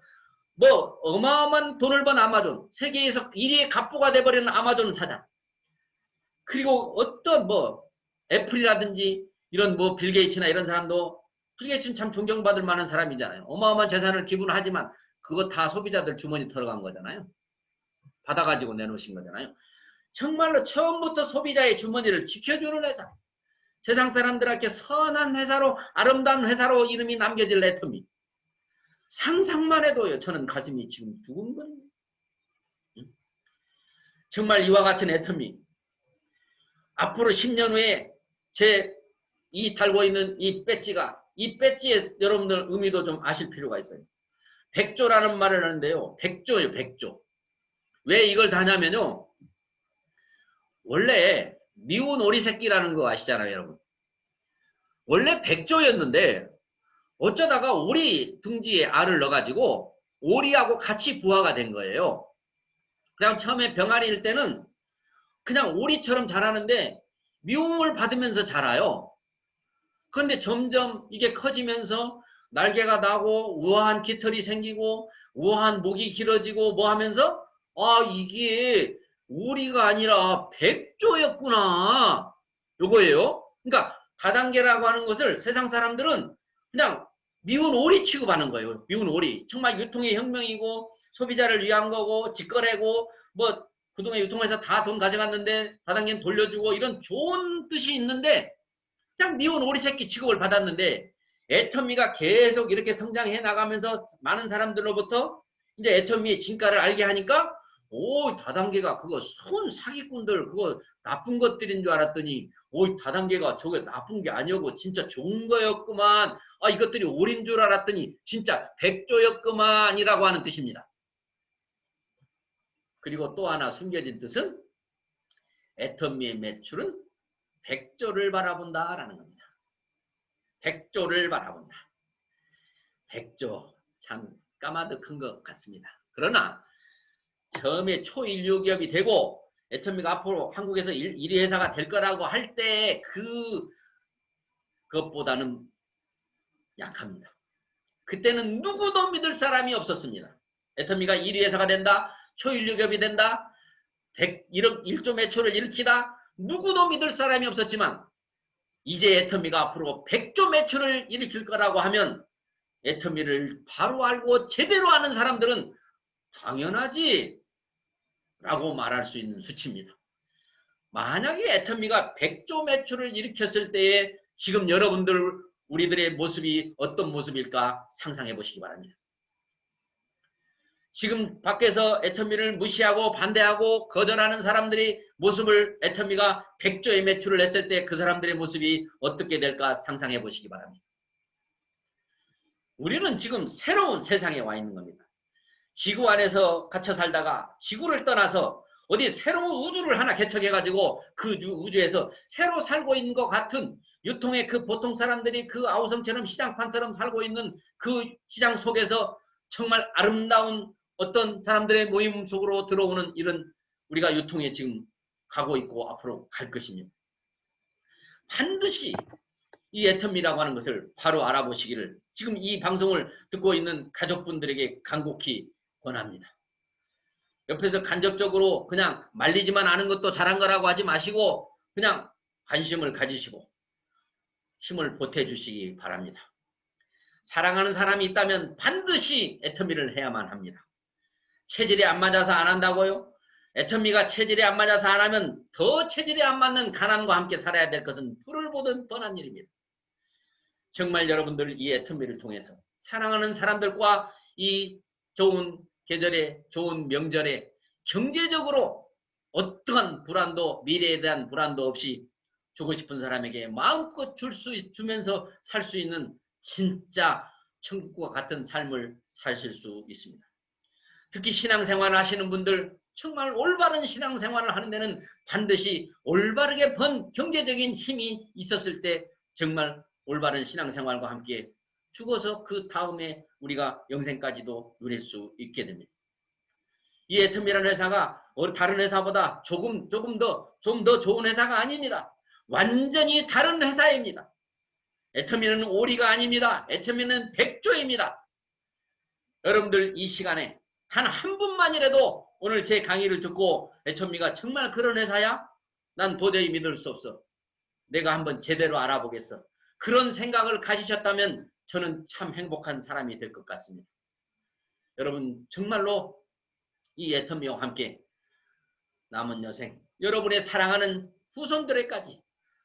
뭐 어마어마한 돈을 번 아마존 세계에서 1위의 갑부가 돼버리는 아마존 사장 그리고 어떤 뭐 애플이라든지 이런 뭐 빌 게이츠나 이런 사람도 빌 게이츠는 참 존경받을 만한 사람이잖아요. 어마어마한 재산을 기부하지만 그거 다 소비자들 주머니 들어간 거잖아요. 받아가지고 내놓으신 거잖아요. 정말로 처음부터 소비자의 주머니를 지켜주는 회사. 세상 사람들에게 선한 회사로 아름다운 회사로 이름이 남겨질 애터미. 상상만 해도요. 저는 가슴이 지금 두근거립니다. 정말 이와 같은 애터미. 앞으로 10년 후에 이 달고 있는 이 배지가 이 배지의 여러분들 의미도 좀 아실 필요가 있어요. 백조라는 말을 하는데요. 백조예요. 백조. 왜 이걸 다냐면요. 원래 미운 오리 새끼라는 거 아시잖아요. 여러분. 원래 백조였는데 어쩌다가 오리 둥지에 알을 넣어가지고 오리하고 같이 부화가 된 거예요. 그냥 처음에 병아리일 때는 그냥 오리처럼 자라는데 미움을 받으면서 자라요. 그런데 점점 이게 커지면서 날개가 나고 우아한 깃털이 생기고 우아한 목이 길어지고 뭐 하면서 이게 오리가 아니라 백조였구나. 요거예요. 그러니까 다단계라고 하는 것을 세상 사람들은 그냥 미운 오리 취급하는 거예요. 미운 오리. 정말 유통의 혁명이고 소비자를 위한 거고 직거래고 뭐 그동안 유통해서 다 돈 가져갔는데 다단계는 돌려주고 이런 좋은 뜻이 있는데 그냥 미운 오리 새끼 취급을 받았는데 애터미가 계속 이렇게 성장해 나가면서 많은 사람들로부터 이제 애터미의 진가를 알게 하니까 다단계가 그거 손 사기꾼들 그거 나쁜 것들인 줄 알았더니 다단계가 저게 나쁜 게 아니었고 진짜 좋은 거였구만. 이것들이 오리인 줄 알았더니 진짜 백조였구만이라고 하는 뜻입니다. 그리고 또 하나 숨겨진 뜻은 애터미의 매출은 백조를 바라본다라는 겁니다. 백조를 바라본다. 백조 참 까마득한 것 같습니다. 그러나 처음에 초인류 기업이 되고 애터미가 앞으로 한국에서 1위 회사가 될 거라고 할 때 그것보다는 약합니다. 그때는 누구도 믿을 사람이 없었습니다. 애터미가 1위 회사가 된다. 초인류 기업이 된다. 1조 매출을 일으키다. 누구도 믿을 사람이 없었지만 이제 애터미가 앞으로 100조 매출을 일으킬 거라고 하면 애터미를 바로 알고 제대로 아는 사람들은 당연하지 라고 말할 수 있는 수치입니다. 만약에 애터미가 100조 매출을 일으켰을 때에 지금 여러분들 우리들의 모습이 어떤 모습일까 상상해 보시기 바랍니다. 지금 밖에서 애터미를 무시하고 반대하고 거절하는 사람들의 모습을 애터미가 100조의 매출을 했을 때 그 사람들의 모습이 어떻게 될까 상상해 보시기 바랍니다. 우리는 지금 새로운 세상에 와 있는 겁니다. 지구 안에서 갇혀 살다가 지구를 떠나서 어디 새로운 우주를 하나 개척해가지고 그 우주에서 새로 살고 있는 것 같은 유통의 그 보통 사람들이 그 아우성처럼 시장판처럼 살고 있는 그 시장 속에서 정말 아름다운 어떤 사람들의 모임 속으로 들어오는 이런 우리가 유통에 지금 가고 있고 앞으로 갈 것입니다. 반드시 이 애터미라고 하는 것을 바로 알아보시기를 지금 이 방송을 듣고 있는 가족분들에게 간곡히 권합니다. 옆에서 간접적으로 그냥 말리지만 않은 것도 잘한 거라고 하지 마시고 그냥 관심을 가지시고 힘을 보태주시기 바랍니다. 사랑하는 사람이 있다면 반드시 애터미를 해야만 합니다. 체질이 안 맞아서 안 한다고요? 애터미가 체질이 안 맞아서 안 하면 더 체질이 안 맞는 가난과 함께 살아야 될 것은 불을 보듯 뻔한 일입니다. 정말 여러분들 이 애터미를 통해서 사랑하는 사람들과 이 좋은 계절에 좋은 명절에 경제적으로 어떠한 불안도 미래에 대한 불안도 없이 주고 싶은 사람에게 마음껏 주면서 살 수 있는 진짜 천국과 같은 삶을 사실 수 있습니다. 특히 신앙생활을 하시는 분들 정말 올바른 신앙생활을 하는 데는 반드시 올바르게 번 경제적인 힘이 있었을 때 정말 올바른 신앙생활과 함께 죽어서 그 다음에 우리가 영생까지도 누릴 수 있게 됩니다. 이 애터미라는 회사가 다른 회사보다 좀 더 좋은 회사가 아닙니다. 완전히 다른 회사입니다. 애터미는 오리가 아닙니다. 애터미는 백조입니다. 여러분들 이 시간에 단 한 분만이라도 오늘 제 강의를 듣고 애터미가 정말 그런 회사야? 난 도저히 믿을 수 없어. 내가 한번 제대로 알아보겠어. 그런 생각을 가지셨다면 저는 참 행복한 사람이 될 것 같습니다. 여러분 정말로 이 애터미와 함께 남은 여생 여러분의 사랑하는 후손들에까지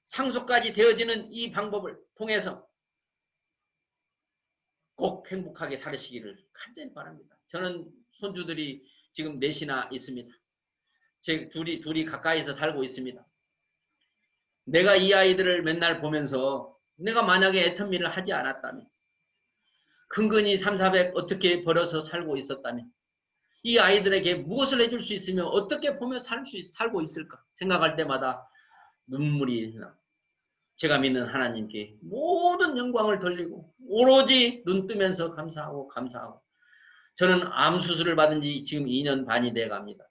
상속까지 되어지는 이 방법을 통해서 꼭 행복하게 살으시기를 간절히 바랍니다. 저는 손주들이 지금 넷이나 있습니다. 제 둘이 가까이서 살고 있습니다. 내가 이 아이들을 맨날 보면서 내가 만약에 애터미를 하지 않았다면 근근히 3,400 어떻게 벌어서 살고 있었다면 이 아이들에게 무엇을 해줄 수 있으며 어떻게 보며 살고 있을까 생각할 때마다 눈물이 나. 제가 믿는 하나님께 모든 영광을 돌리고 오로지 눈 뜨면서 감사하고 저는 암 수술을 받은 지 지금 2년 반이 돼 갑니다.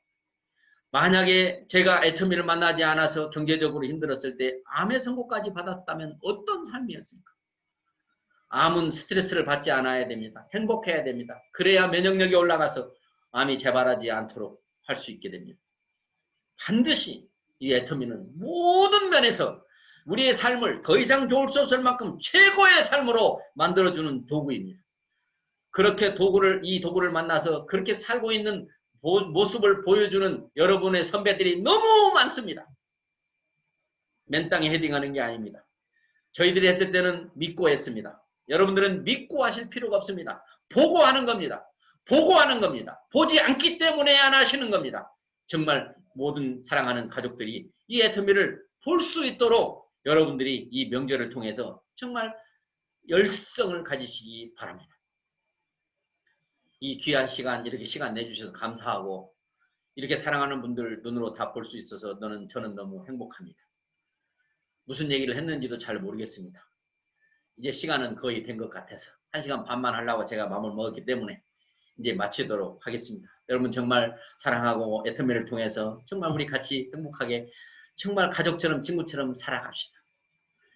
만약에 제가 애터미를 만나지 않아서 경제적으로 힘들었을 때 암의 선고까지 받았다면 어떤 삶이었습니까? 암은 스트레스를 받지 않아야 됩니다. 행복해야 됩니다. 그래야 면역력이 올라가서 암이 재발하지 않도록 할 수 있게 됩니다. 반드시 이 애터미는 모든 면에서 우리의 삶을 더 이상 좋을 수 없을 만큼 최고의 삶으로 만들어주는 도구입니다. 그렇게 이 도구를 만나서 그렇게 살고 있는 모습을 보여주는 여러분의 선배들이 너무 많습니다. 맨땅에 헤딩하는 게 아닙니다. 저희들이 했을 때는 믿고 했습니다. 여러분들은 믿고 하실 필요가 없습니다. 보고 하는 겁니다. 보고 하는 겁니다. 보지 않기 때문에 안 하시는 겁니다. 정말 모든 사랑하는 가족들이 이 애터미를 볼 수 있도록 여러분들이 이 명절을 통해서 정말 열성을 가지시기 바랍니다. 이 귀한 시간, 이렇게 시간 내주셔서 감사하고 이렇게 사랑하는 분들 눈으로 다 볼 수 있어서 저는 너무 행복합니다. 무슨 얘기를 했는지도 잘 모르겠습니다. 이제 시간은 거의 된 것 같아서 1시간 반만 하려고 제가 마음을 먹었기 때문에 이제 마치도록 하겠습니다. 여러분 정말 사랑하고 애터미를 통해서 정말 우리 같이 행복하게 정말 가족처럼 친구처럼 살아갑시다.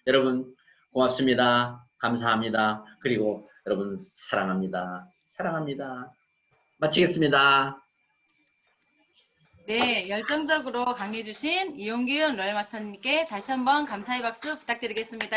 여러분 고맙습니다. 감사합니다. 그리고 여러분 사랑합니다. 사랑합니다. 마치겠습니다. 네, 열정적으로 강의해주신 이용균 로얄마스터님께 다시 한번 감사의 박수 부탁드리겠습니다.